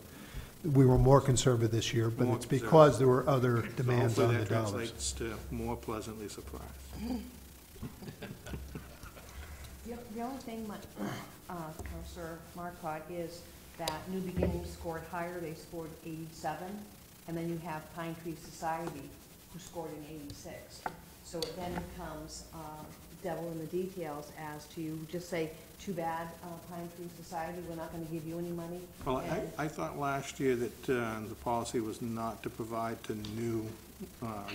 we were more conservative this year, but it's because there were other demands on the dollars. Hopefully that translates to more pleasantly surprised. The only thing, Councilor Marcotte, is that New Beginnings scored higher. They scored 87. And then you have Pine Tree Society, who scored an 86. So it then becomes devil in the details as to just say, too bad, Pine Tree Society, we're not going to give you any money. Well, I thought last year that the policy was not to provide to new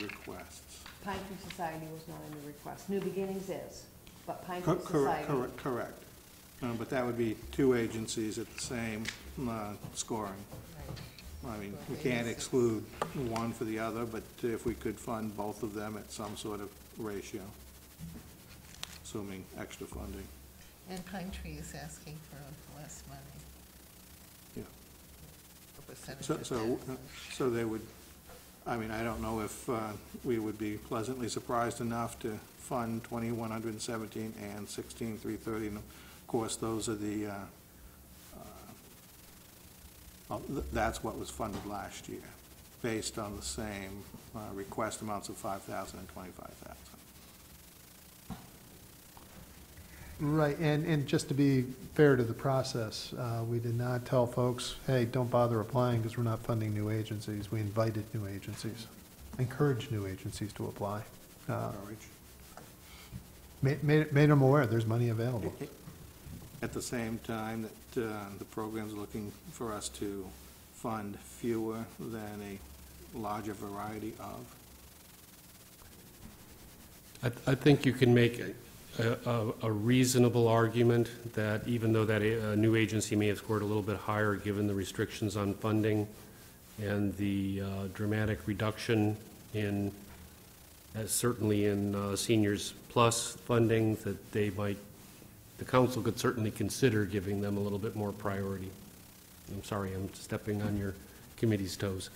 requests. Pine Tree Society was not a new request. New Beginnings is, but Pine Tree Society. Correct. But that would be two agencies at the same scoring. I mean, we can't exclude one for the other, but if we could fund both of them at some sort of ratio, assuming extra funding. And Pine Tree is asking for less money. Yeah. A percentage of that. So they would, I mean, I don't know if we would be pleasantly surprised enough to fund 2,117 and 16,330. And of course, those are the, that's what was funded last year, based on the same request amounts of 5,000 and 25,000. Right, and just to be fair to the process, we did not tell folks, hey, don't bother applying because we're not funding new agencies. We invited new agencies, encouraged new agencies to apply. Made them aware there's money available. At the same time that the program's looking for us to fund fewer than a larger variety of? I think you can make a reasonable argument that even though that a new agency may have scored a little bit higher, given the restrictions on funding and the dramatic reduction in, certainly in Seniors Plus funding, that they might, the council could certainly consider giving them a little bit more priority. I'm sorry, I'm stepping on your committee's toes.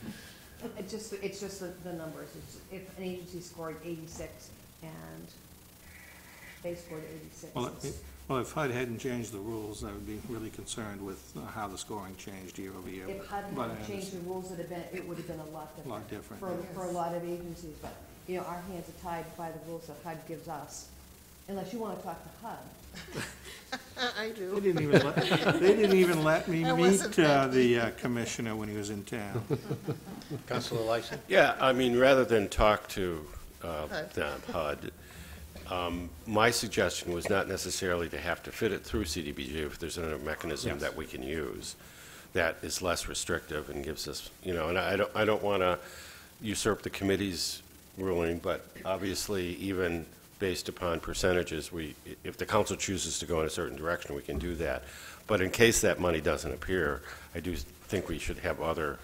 It's just the numbers. If an agency scored 86 and they scored 86. Well, if HUD hadn't changed the rules, I would be really concerned with how the scoring changed year over year. If HUD hadn't changed the rules, it would have been a lot different. For a lot of agencies, but, you know, our hands are tied by the rules that HUD gives us, unless you want to talk to HUD. I do. They didn't even let me meet the commissioner when he was in town. Councilor Lyson? Yeah, I mean, rather than talk to them, HUD, my suggestion was not necessarily to have to fit it through CDBG if there's another mechanism that we can use that is less restrictive and gives us, you know, and I don't want to usurp the committee's ruling, but obviously even based upon percentages, if the council chooses to go in a certain direction, we can do that. But in case that money doesn't appear, I do think we should have other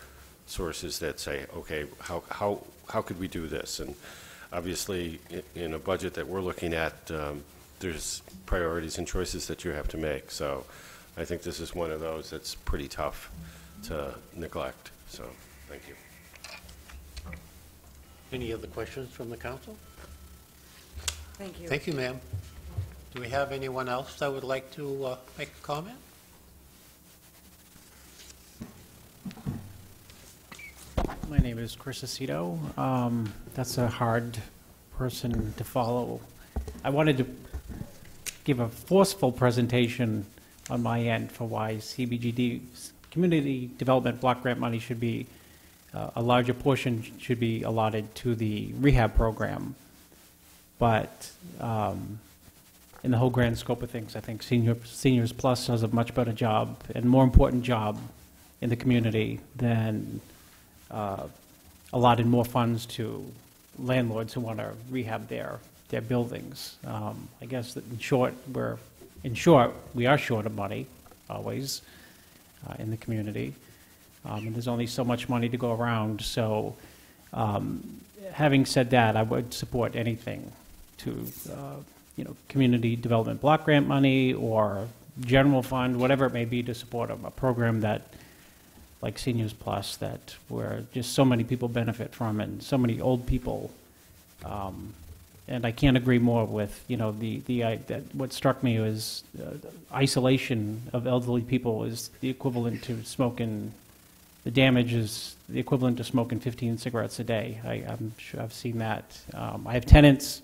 sources that say, okay, how could we do this? And obviously, in a budget that we're looking at, there's priorities and choices that you have to make. So I think this is one of those that's pretty tough to neglect. So thank you. Any other questions from the council? Thank you. Thank you, ma'am. Do we have anyone else that would like to make a comment? My name is Chris Aceto. That's a hard person to follow. I wanted to give a forceful presentation on my end for why CBGD, Community Development Block Grant money should be, a larger portion should be allotted to the rehab program. But in the whole grand scope of things, I think Seniors Plus does a much better job and more important job in the community than allotting more funds to landlords who want to rehab their buildings. I guess that in short, we are short of money, always, in the community. And there's only so much money to go around. So having said that, I would support anything to, community development block grant money or general fund, whatever it may be, to support a program that, like Seniors Plus, that where just so many people benefit from it, and so many old people. And I can't agree more with, that what struck me was isolation of elderly people is the equivalent to smoking, the damage is the equivalent to smoking 15 cigarettes a day. I'm sure I've seen that. I have tenants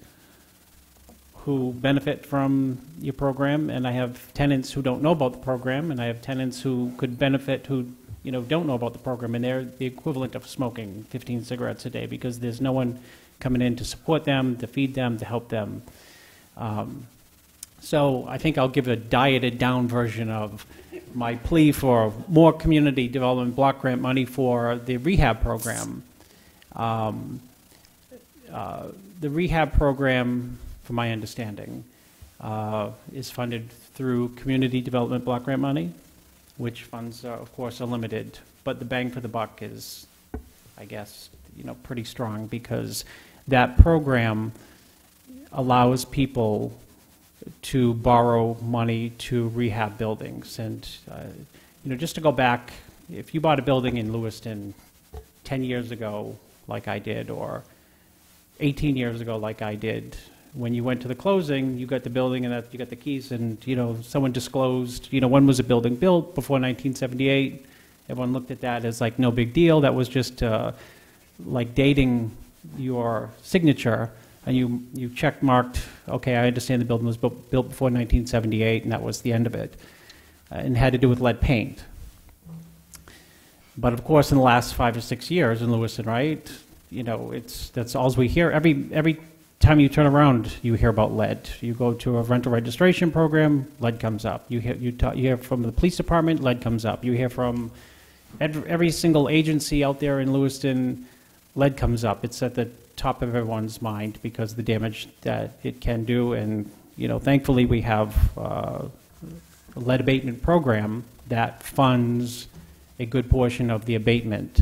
who benefit from your program, and I have tenants who don't know about the program, and I have tenants who could benefit who don't know about the program, and they're the equivalent of smoking 15 cigarettes a day because there's no one coming in to support them, to feed them, to help them. So I think I'll give a dieted down version of my plea for more community development block grant money for the rehab program. The rehab program, from my understanding, is funded through community development block grant money, which funds, of course, are limited. But the bang for the buck is, I guess, pretty strong because that program allows people to borrow money to rehab buildings. And, just to go back, if you bought a building in Lewiston 10 years ago, like I did, or 18 years ago, like I did, when you went to the closing, you got the building and you got the keys, and someone disclosed, when was a building built before 1978? Everyone looked at that as like no big deal. That was just like dating your signature, and you check marked, okay, I understand the building was built before 1978, and that was the end of it, and had to do with lead paint. But of course, in the last 5 or 6 years in Lewiston, right? That's all we hear. Every time you turn around, you hear about lead. You go to a rental registration program, lead comes up. You hear from the police department, lead comes up. You hear from every single agency out there in Lewiston, lead comes up. It's at the top of everyone's mind because of the damage that it can do. And thankfully we have a lead abatement program that funds a good portion of the abatement.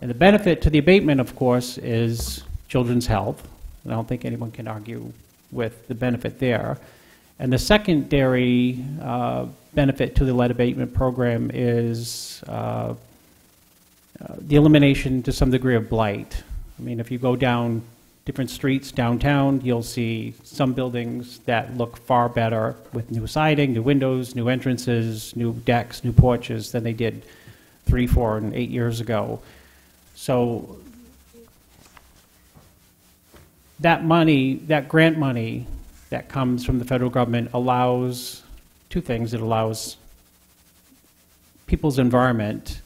And the benefit to the abatement, of course, is children's health. And I don't think anyone can argue with the benefit there. And the secondary benefit to the lead abatement program is the elimination to some degree of blight. I mean, if you go down different streets downtown, you'll see some buildings that look far better with new siding, new windows, new entrances, new decks, new porches than they did 3, 4, and 8 years ago. So that money, that grant money that comes from the federal government allows two things. It allows people's environment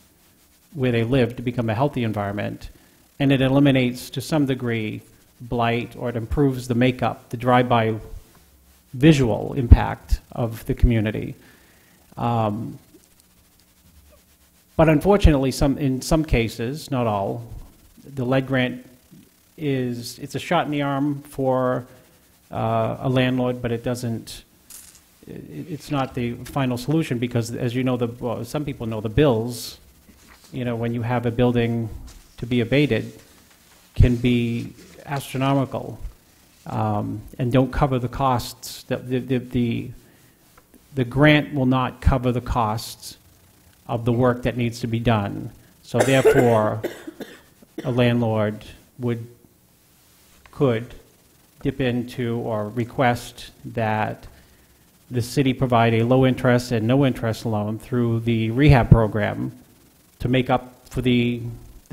where they live to become a healthy environment, and it eliminates to some degree blight, or it improves the makeup, the drive-by visual impact of the community. But unfortunately, in some cases, not all, the lead grant it's a shot in the arm for a landlord, but it's not the final solution because, as you know, some people know the bills, when you have a building to be abated, can be astronomical and don't cover the costs. The grant will not cover the costs of the work that needs to be done. So therefore, a landlord could dip into or request that the city provide a low interest and no interest loan through the rehab program to make up for the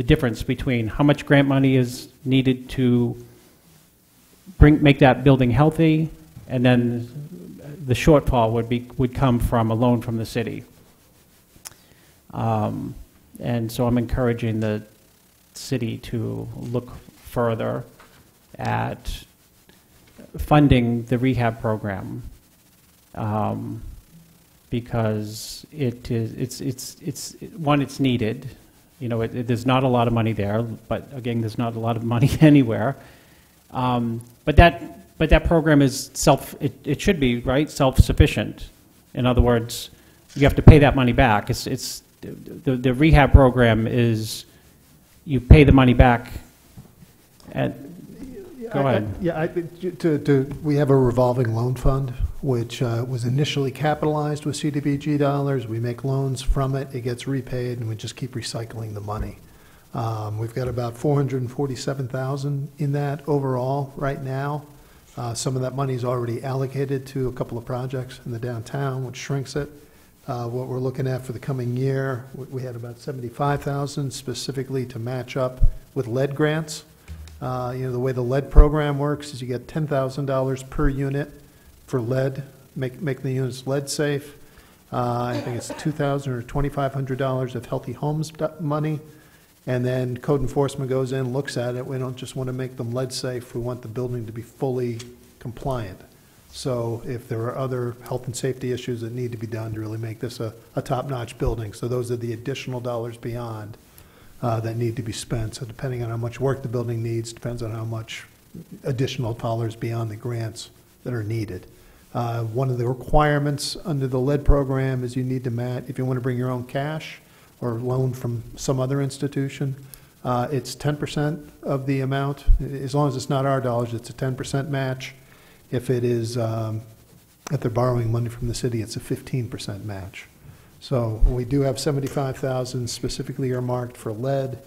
difference between how much grant money is needed to make that building healthy, and then the shortfall would come from a loan from the city. And so I'm encouraging the city to look further at funding the rehab program because it's needed. You know, there's not a lot of money there, but again, there's not a lot of money anywhere. But that program is it should be, right, self-sufficient. In other words, you have to pay that money back. The rehab program is, you pay the money back and, go ahead. We have a revolving loan fund, which was initially capitalized with CDBG dollars. We make loans from it, it gets repaid, and we just keep recycling the money. We've got about $447,000 in that overall right now. Some of that money is already allocated to a couple of projects in the downtown, which shrinks it. What we're looking at for the coming year, we had about $75,000 specifically to match up with lead grants. The way the lead program works is you get $10,000 per unit for lead, make the units lead safe. I think it's $2,000 or $2,500 of healthy homes money. And then code enforcement goes in, looks at it. We don't just want to make them lead safe. We want the building to be fully compliant. So if there are other health and safety issues that need to be done to really make this a top-notch building, so those are the additional dollars beyond that need to be spent. So depending on how much work the building needs, depends on how much additional dollars beyond the grants that are needed. One of the requirements under the lead program is you need to match, if you want to bring your own cash or loan from some other institution, it's 10% of the amount. As long as it's not our dollars, it's a 10% match. If it is, if they're borrowing money from the city, it's a 15% match. So we do have $75,000 specifically earmarked for lead.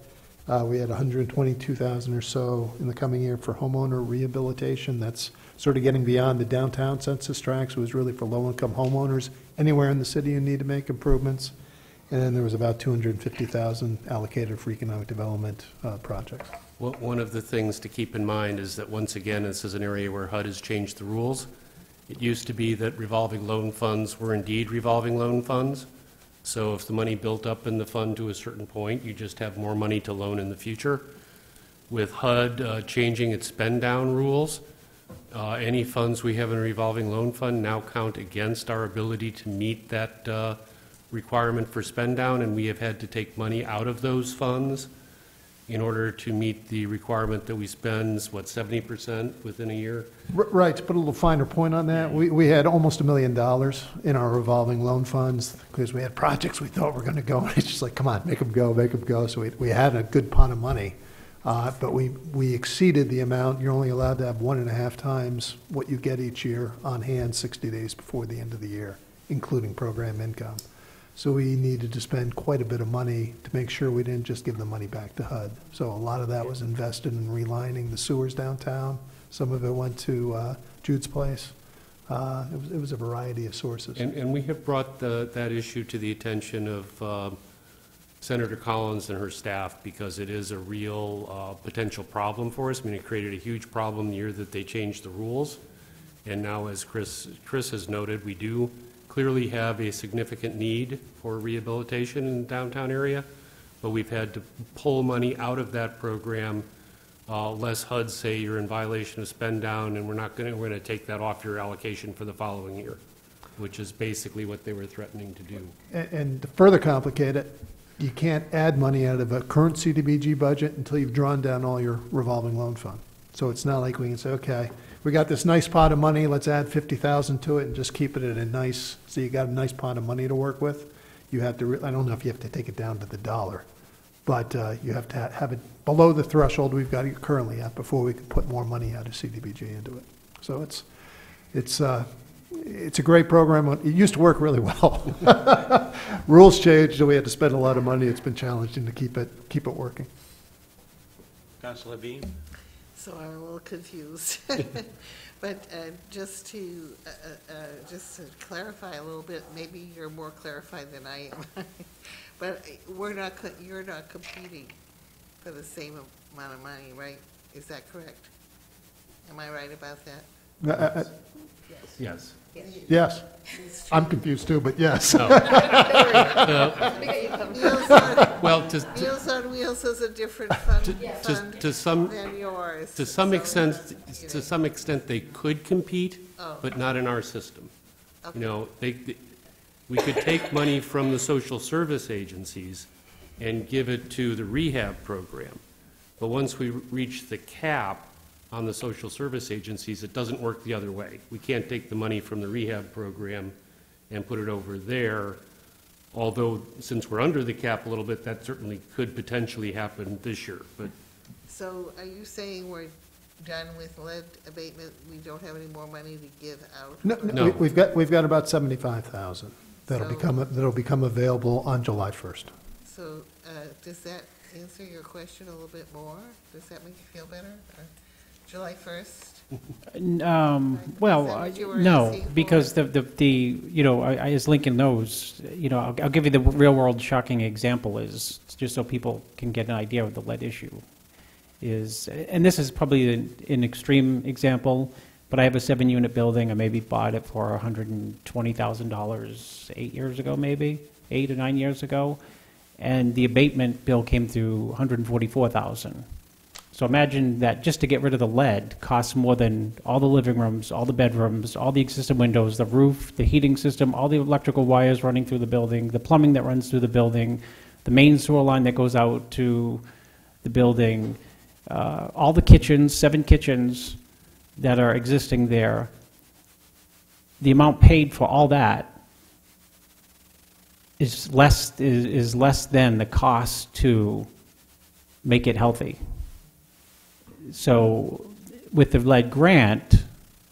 We had $122,000 or so in the coming year for homeowner rehabilitation. That's sort of getting beyond the downtown census tracts. It was really for low-income homeowners anywhere in the city who need to make improvements. And then there was about $250,000 allocated for economic development projects. Well, one of the things to keep in mind is that, once again, this is an area where HUD has changed the rules. It used to be that revolving loan funds were indeed revolving loan funds. So if the money built up in the fund to a certain point, you just have more money to loan in the future. With HUD changing its spend-down rules, any funds we have in a revolving loan fund now count against our ability to meet that requirement for spend-down, and we have had to take money out of those funds in order to meet the requirement that we spend, 70% within a year? Right, to put a little finer point on that, we had almost $1 million in our revolving loan funds because we had projects we thought were going to go, and it's just like, come on, make them go, make them go. So we had a good pot of money, but we exceeded the amount. You're only allowed to have 1.5 times what you get each year on hand 60 days before the end of the year, including program income. So we needed to spend quite a bit of money to make sure we didn't just give the money back to HUD. So a lot of that was invested in relining the sewers downtown. Some of it went to Jude's Place. It was a variety of sources. And we have brought that issue to the attention of Senator Collins and her staff, because it is a real potential problem for us. I mean, it created a huge problem the year that they changed the rules. And now, as Chris has noted, we do clearly have a significant need for rehabilitation in the downtown area, but we've had to pull money out of that program, lest HUD say you're in violation of spend down, and we're going to take that off your allocation for the following year, which is basically what they were threatening to do. And to further complicate it, you can't add money out of a current CDBG budget until you've drawn down all your revolving loan fund. So it's not like we can say, okay, we got this nice pot of money, let's add $50,000 to it and just keep it at a nice, so you got a nice pot of money to work with. You have to, I don't know if you have to take it down to the dollar, but you have to have it below the threshold we've got it currently at before we can put more money out of CDBG into it. So it's a great program. It used to work really well. Rules changed, so we had to spend a lot of money. It's been challenging to keep it working. Councilor Beam? So I'm a little confused. But just to clarify a little bit, maybe you're more clarified than I am. But you're not competing for the same amount of money, right? Is that correct? Am I right about that? Yes. Yes. I'm confused too, but yes. No. Meals on Wheels is a different fund than yours. To some extent, they could compete, but not in our system. You know, we could take money from the social service agencies and give it to the rehab program. But once we reach the cap on the social service agencies, it doesn't work the other way. We can't take the money from the rehab program and put it over there, although since we're under the cap a little bit, that certainly could potentially happen this year. But So are you saying we're done with lead abatement? We don't have any more money to give out? No, we've got about 75,000 that'll So- become available on July 1st. So does that answer your question a little bit more? Does that make you feel better? July 1st? Well, Is that what you were no, asking for? because you know, as Lincoln knows, you know, I'll give you the real-world shocking example is, just so people can get an idea of the lead issue, is, and this is probably an extreme example, but I have a 7-unit building. I maybe bought it for $120,000 8 years ago, maybe, 8 or 9 years ago, and the abatement bill came through $144,000. So imagine that just to get rid of the lead costs more than all the living rooms, all the bedrooms, all the existing windows, the roof, the heating system, all the electrical wires running through the building, the plumbing that runs through the building, the main sewer line that goes out to the building, all the kitchens, 7 kitchens that are existing there. The amount paid for all that is less than the cost to make it healthy. So with the lead grant,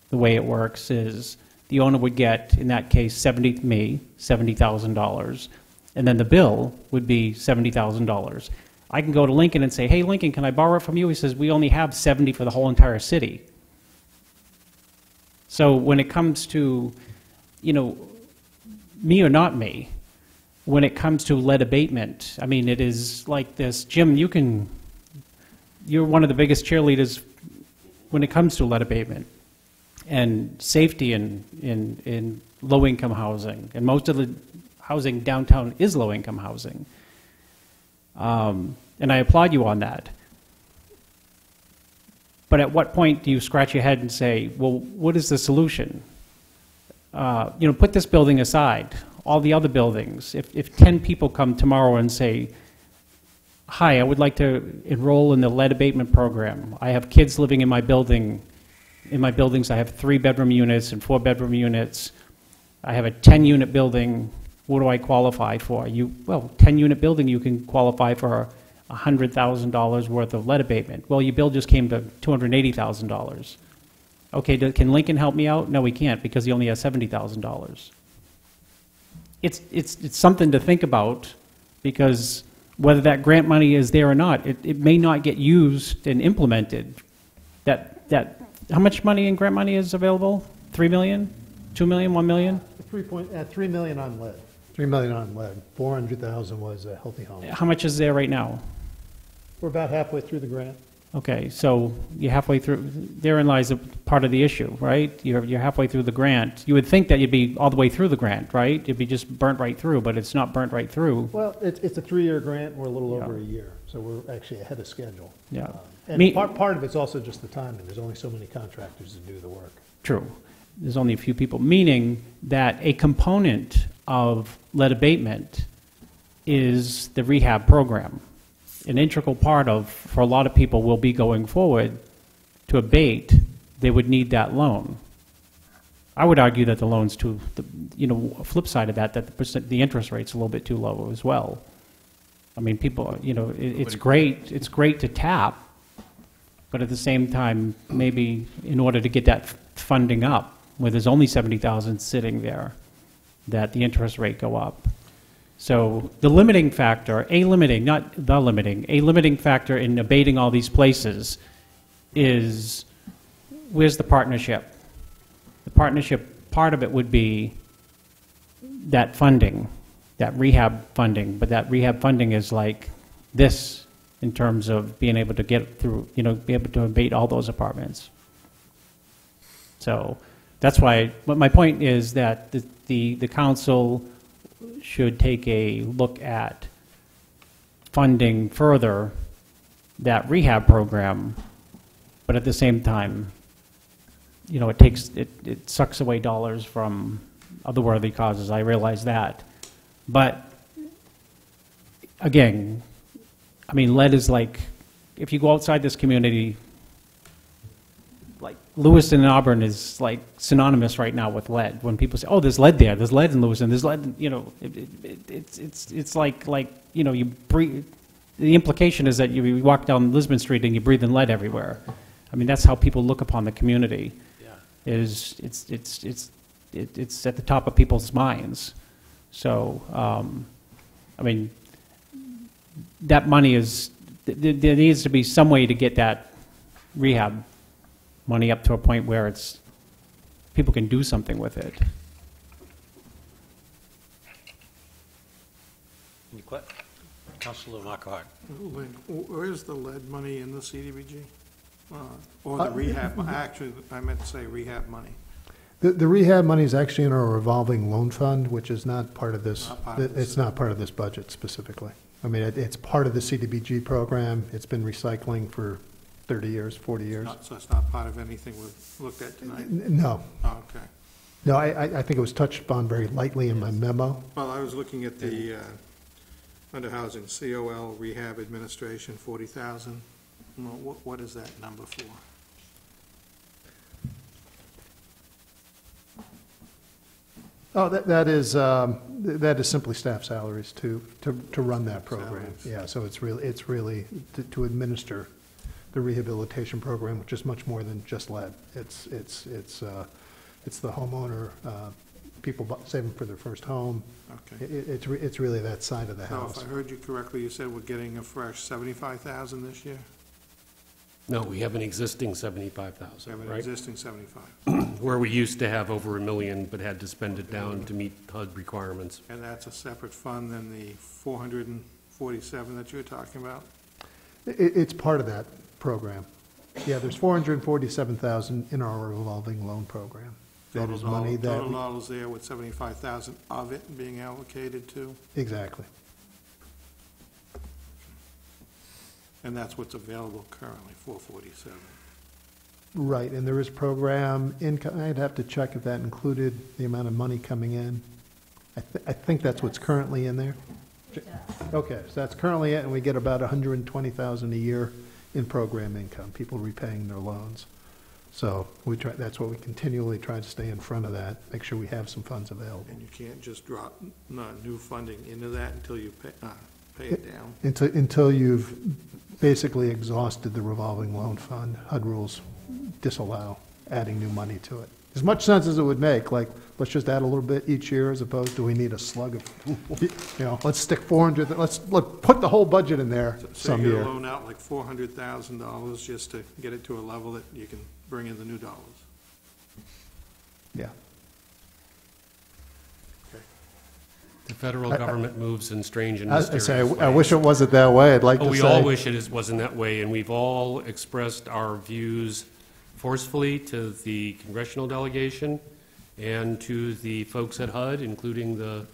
the way it works is the owner would get, in that case, $70,000, and then the bill would be $70,000. I can go to Lincoln and say, hey, Lincoln, can I borrow it from you? He says, we only have 70 for the whole entire city. So when it comes to, you know, me or not me, when it comes to lead abatement, I mean, it is like this. Jim, you're one of the biggest cheerleaders when it comes to lead abatement and safety in low-income housing. And most of the housing downtown is low-income housing. And I applaud you on that. But at what point do you scratch your head and say, well, what is the solution? You know, put this building aside, all the other buildings. If 10 people come tomorrow and say, hi, I would like to enroll in the lead abatement program. I have kids living in my building. In my buildings, I have 3-bedroom units and 4-bedroom units. I have a 10-unit building. What do I qualify for? Well, 10-unit building, you can qualify for $100,000 worth of lead abatement. Well, your bill just came to $280,000. Okay, can Lincoln help me out? No, he can't because he only has $70,000. It's something to think about, because whether that grant money is there or not, it may not get used and implemented. How much money in grant money is available? 3 million? 2 million? 1 million? 3 million on lead. 3 million on lead. 400,000 was a healthy home. How much is there right now? We're about halfway through the grant. Okay, so you're halfway through. Therein lies a part of the issue, right? You're halfway through the grant. You would think that you'd be all the way through the grant, right? You'd be just burnt right through, but it's not burnt right through. Well, it's a 3-year grant. We're a little over a year, so we're actually ahead of schedule. Yeah. And part of it's also just the timing. There's only so many contractors to do the work. True. There's only a few people, meaning that a component of lead abatement is the rehab program. An integral part of, for a lot of people, will be going forward to abate, they would need that loan. I would argue that the loan's too, flip side of that the interest rate's a little bit too low as well. I mean, people, it's great to tap, but at the same time, maybe in order to get that funding up, where there's only 70,000 sitting there, that the interest rate go up. So the limiting factor, a limiting factor in abating all these places is, where's the partnership? The partnership, part of it would be that funding, that rehab funding, but that rehab funding is like this in terms of being able to get through, be able to abate all those apartments. So that's why, but my point is that the council should take a look at funding further that rehab program, but at the same time, it sucks away dollars from other worthy causes, I realize that. But, again, I mean, lead is like, if you go outside this community, like Lewiston and Auburn is like synonymous right now with lead. When people say, "Oh, there's lead there. There's lead in Lewiston. There's lead," you know, it's like you know, you breathe. The implication is that you walk down Lisbon Street and you breathe in lead everywhere. I mean, that's how people look upon the community. Yeah. It's at the top of people's minds. So, I mean, that money is. There needs to be some way to get that rehab money up to a point where it's, people can do something with it. Any questions? Councilor Marquardt. Lynn, where's the lead money in the CDBG? Or the rehab, actually, I meant to say rehab money. The rehab money is actually in our revolving loan fund, which is not part of this, It's not part of this budget specifically. I mean, it's part of the CDBG program. It's been recycling for 30 years, 40 years. So it's not part of anything we've looked at tonight? No. Oh, okay. No, I think it was touched upon very lightly in my memo. Well, I was looking at the, under housing, COL rehab administration, 40,000. Well, what is that number for? Oh, that is simply staff salaries to run that program. Salaries. Yeah, so it's really to administer the rehabilitation program, which is much more than just lead. It's the homeowner, people saving for their first home. Okay. It's really that side of the So house. if I heard you correctly, you said we're getting a fresh 75,000 this year? No, we have an existing We 75,000, have an right? existing 75. Where we used to have over $1 million, but had to spend it down to meet HUD requirements. And that's a separate fund than the 447 that you were talking about? It's part of that program. Yeah, there's 447,000 in our revolving loan program. That is money that. Total dollars there with 75,000 of it being allocated to, Exactly. and that's what's available currently, 447. Right, and there is program income, I'd have to check if that included the amount of money coming in. I think that's what's currently in there. Okay, so that's currently it, and we get about 120,000 a year in program income, people repaying their loans. So that's what we continually try to stay in front of that, make sure we have some funds available. And you can't just drop new funding into that until you pay it down. Until you've basically exhausted the revolving loan fund. HUD rules disallow adding new money to it. As much sense as it would make, like, let's just add a little bit each year as opposed to we need a slug of, let's stick 400, let's put the whole budget in there some So you're year. gonna loan out like $400,000 just to get it to a level that you can bring in the new dollars. Yeah. The federal government moves in strange and I mysterious say, ways. I wish it wasn't that way, I'd like to say. We all wish it wasn't that way, and we've all expressed our views forcefully to the congressional delegation and to the folks at HUD, including the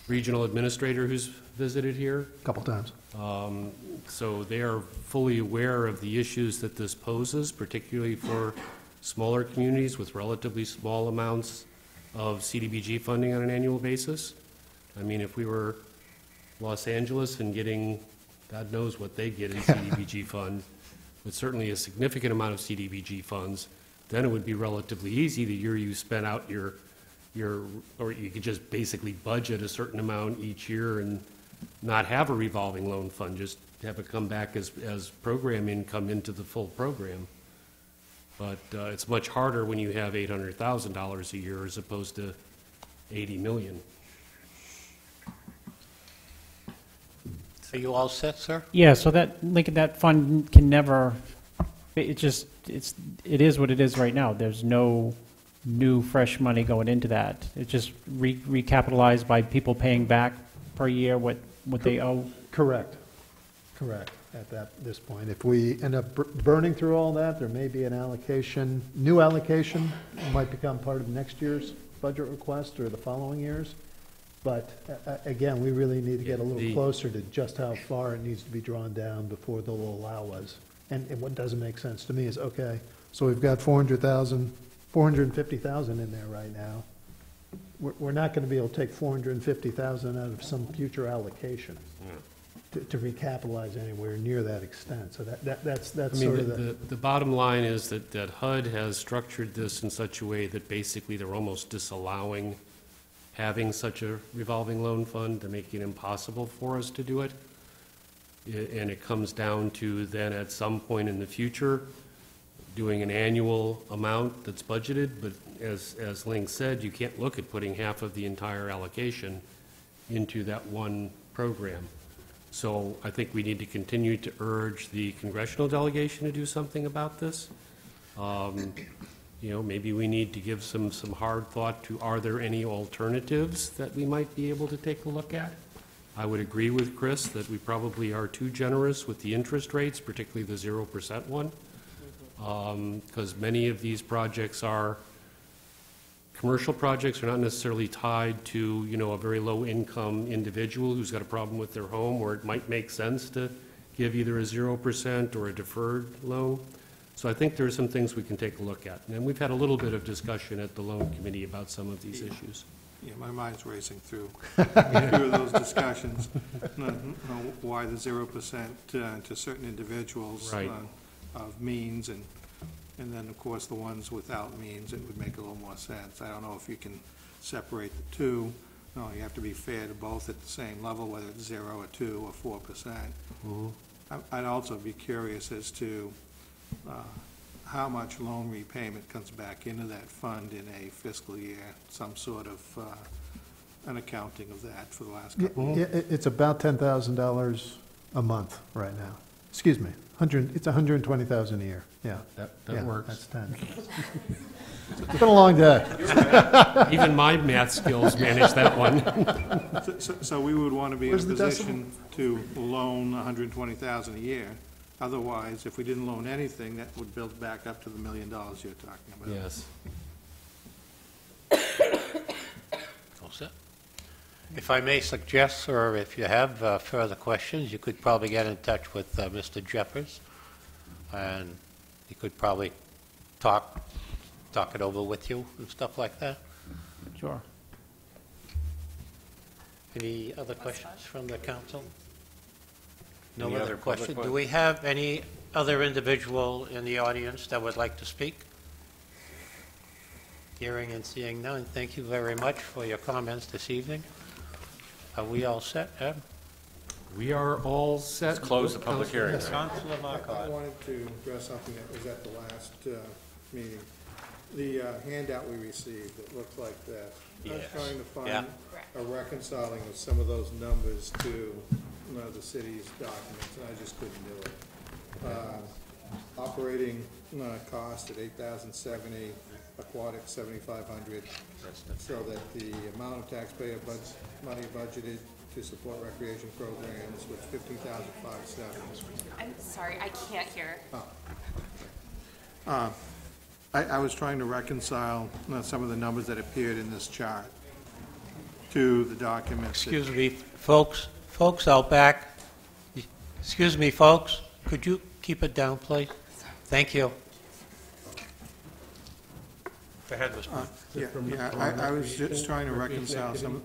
regional administrator who's visited here. A couple times. So they are fully aware of the issues that this poses, particularly for smaller communities with relatively small amounts of CDBG funding on an annual basis. I mean, if we were Los Angeles and getting, God knows what they get in CDBG funds, but certainly a significant amount of CDBG funds, then it would be relatively easy the year you spent out your, or you could just basically budget a certain amount each year and not have a revolving loan fund, just have it come back as program income into the full program. But it's much harder when you have $800,000 a year as opposed to $80 million. Are you all set, sir? Yeah, so that fund can never, it is what it is right now. There's no new fresh money going into that. It's just recapitalized by people paying back per year what they owe. Correct. At this point. If we end up burning through all that, there may be an allocation, new allocation, might become part of next year's budget request or the following year's. But again, we really need to get a little closer to just how far it needs to be drawn down before they'll allow us. And what doesn't make sense to me is, okay, so we've got 450,000 in there right now. we're not going to be able to take 450,000 out of some future allocation to recapitalize anywhere near that extent. So that's I sort of mean, the bottom line is that HUD has structured this in such a way that basically they're almost disallowing having such a revolving loan fund. They're making it impossible for us to do it. And it comes down to then at some point in the future, doing an annual amount that's budgeted, but as Ling said, you can't look at putting half of the entire allocation into that one program. So I think we need to continue to urge the congressional delegation to do something about this. You know, maybe we need to give some hard thought to, are there any alternatives that we might be able to take a look at? I would agree with Chris that we probably are too generous with the interest rates, particularly the 0% one, because many of these projects are, commercial projects are not necessarily tied to, you know, a very low-income individual who's got a problem with their home, where it might make sense to give either a 0% or a deferred loan. So I think there are some things we can take a look at. And we've had a little bit of discussion at the loan committee about some of these issues. Yeah, my mind's racing through a few of those discussions. Why the 0% to certain individuals Right. Of means, and then, of course, the ones without means, it would make a little more sense. I don't know if you can separate the two. No, you have to be fair to both at the same level, whether it's 0 or 2 or 4%. I'd also be curious as to how much loan repayment comes back into that fund in a fiscal year, some sort of an accounting of that for the last couple of years. It's about $10,000 a month right now. Excuse me, it's $120,000 a year, yeah. That Yeah, works. That's 10. It's been a long day. Even my math skills manage that one. So we would want to be in a Where's the position to loan $120,000 a year. Otherwise, if we didn't loan anything, that would build back up to the $1 million you're talking about. Yes. All set. If I may suggest, sir, if you have further questions, you could probably get in touch with Mr. Jeffers, and he could probably talk it over with you and stuff like that. Sure. Any other questions from the council? No Any other other public question. one? Do we have any other individual in the audience that would like to speak? Hearing and seeing none, thank you very much for your comments this evening. Are we all set, Ed? We are all set. Let's close the public hearing. Councilor I Marcotte. wanted to address something that was at the last meeting. The handout we received, it looked like that. I was Yes. trying to find Yeah. a reconciling of some of those numbers to the city's documents, and I just couldn't do it. Operating cost at $8,070, aquatic $7,500, so that the amount of taxpayer money budgeted to support recreation programs was $15,570. I'm sorry, I can't hear. I was trying to reconcile some of the numbers that appeared in this chart to the documents. that- Excuse me, folks out back. Excuse me, folks, could you keep it down, please? Thank you. Go ahead, Mr. I was just trying to reconcile some,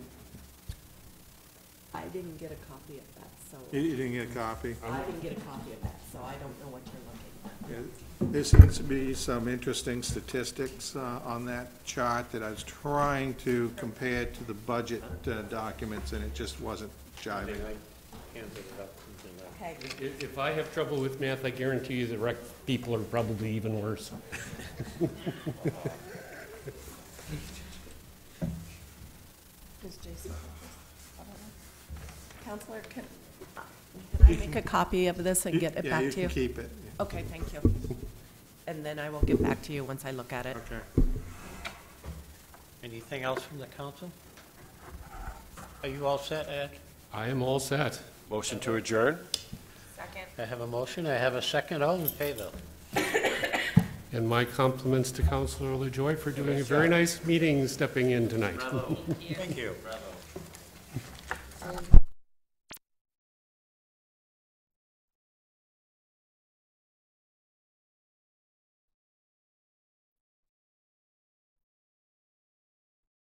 I didn't get a copy of that, so, you didn't get a copy? I didn't get a copy of that, so I don't know what you're looking at. Yeah, there seems to be some interesting statistics on that chart that I was trying to compare to the budget documents, and it just wasn't jiving. Okay. If I have trouble with math, I guarantee you the rec people are probably even worse. Does Jason? Counselor, can I make a copy of this and get it Yeah, back you to you? can keep it. Okay, thank you. And then I will get back to you once I look at it. Okay. Anything else from the council? Are you all set, Ed? I am all set. Motion to adjourn? Second. I have a motion, I have a second, all in favor? And my compliments to Councilor LaJoy for doing a very nice meeting, stepping in tonight. Thank you. Bravo.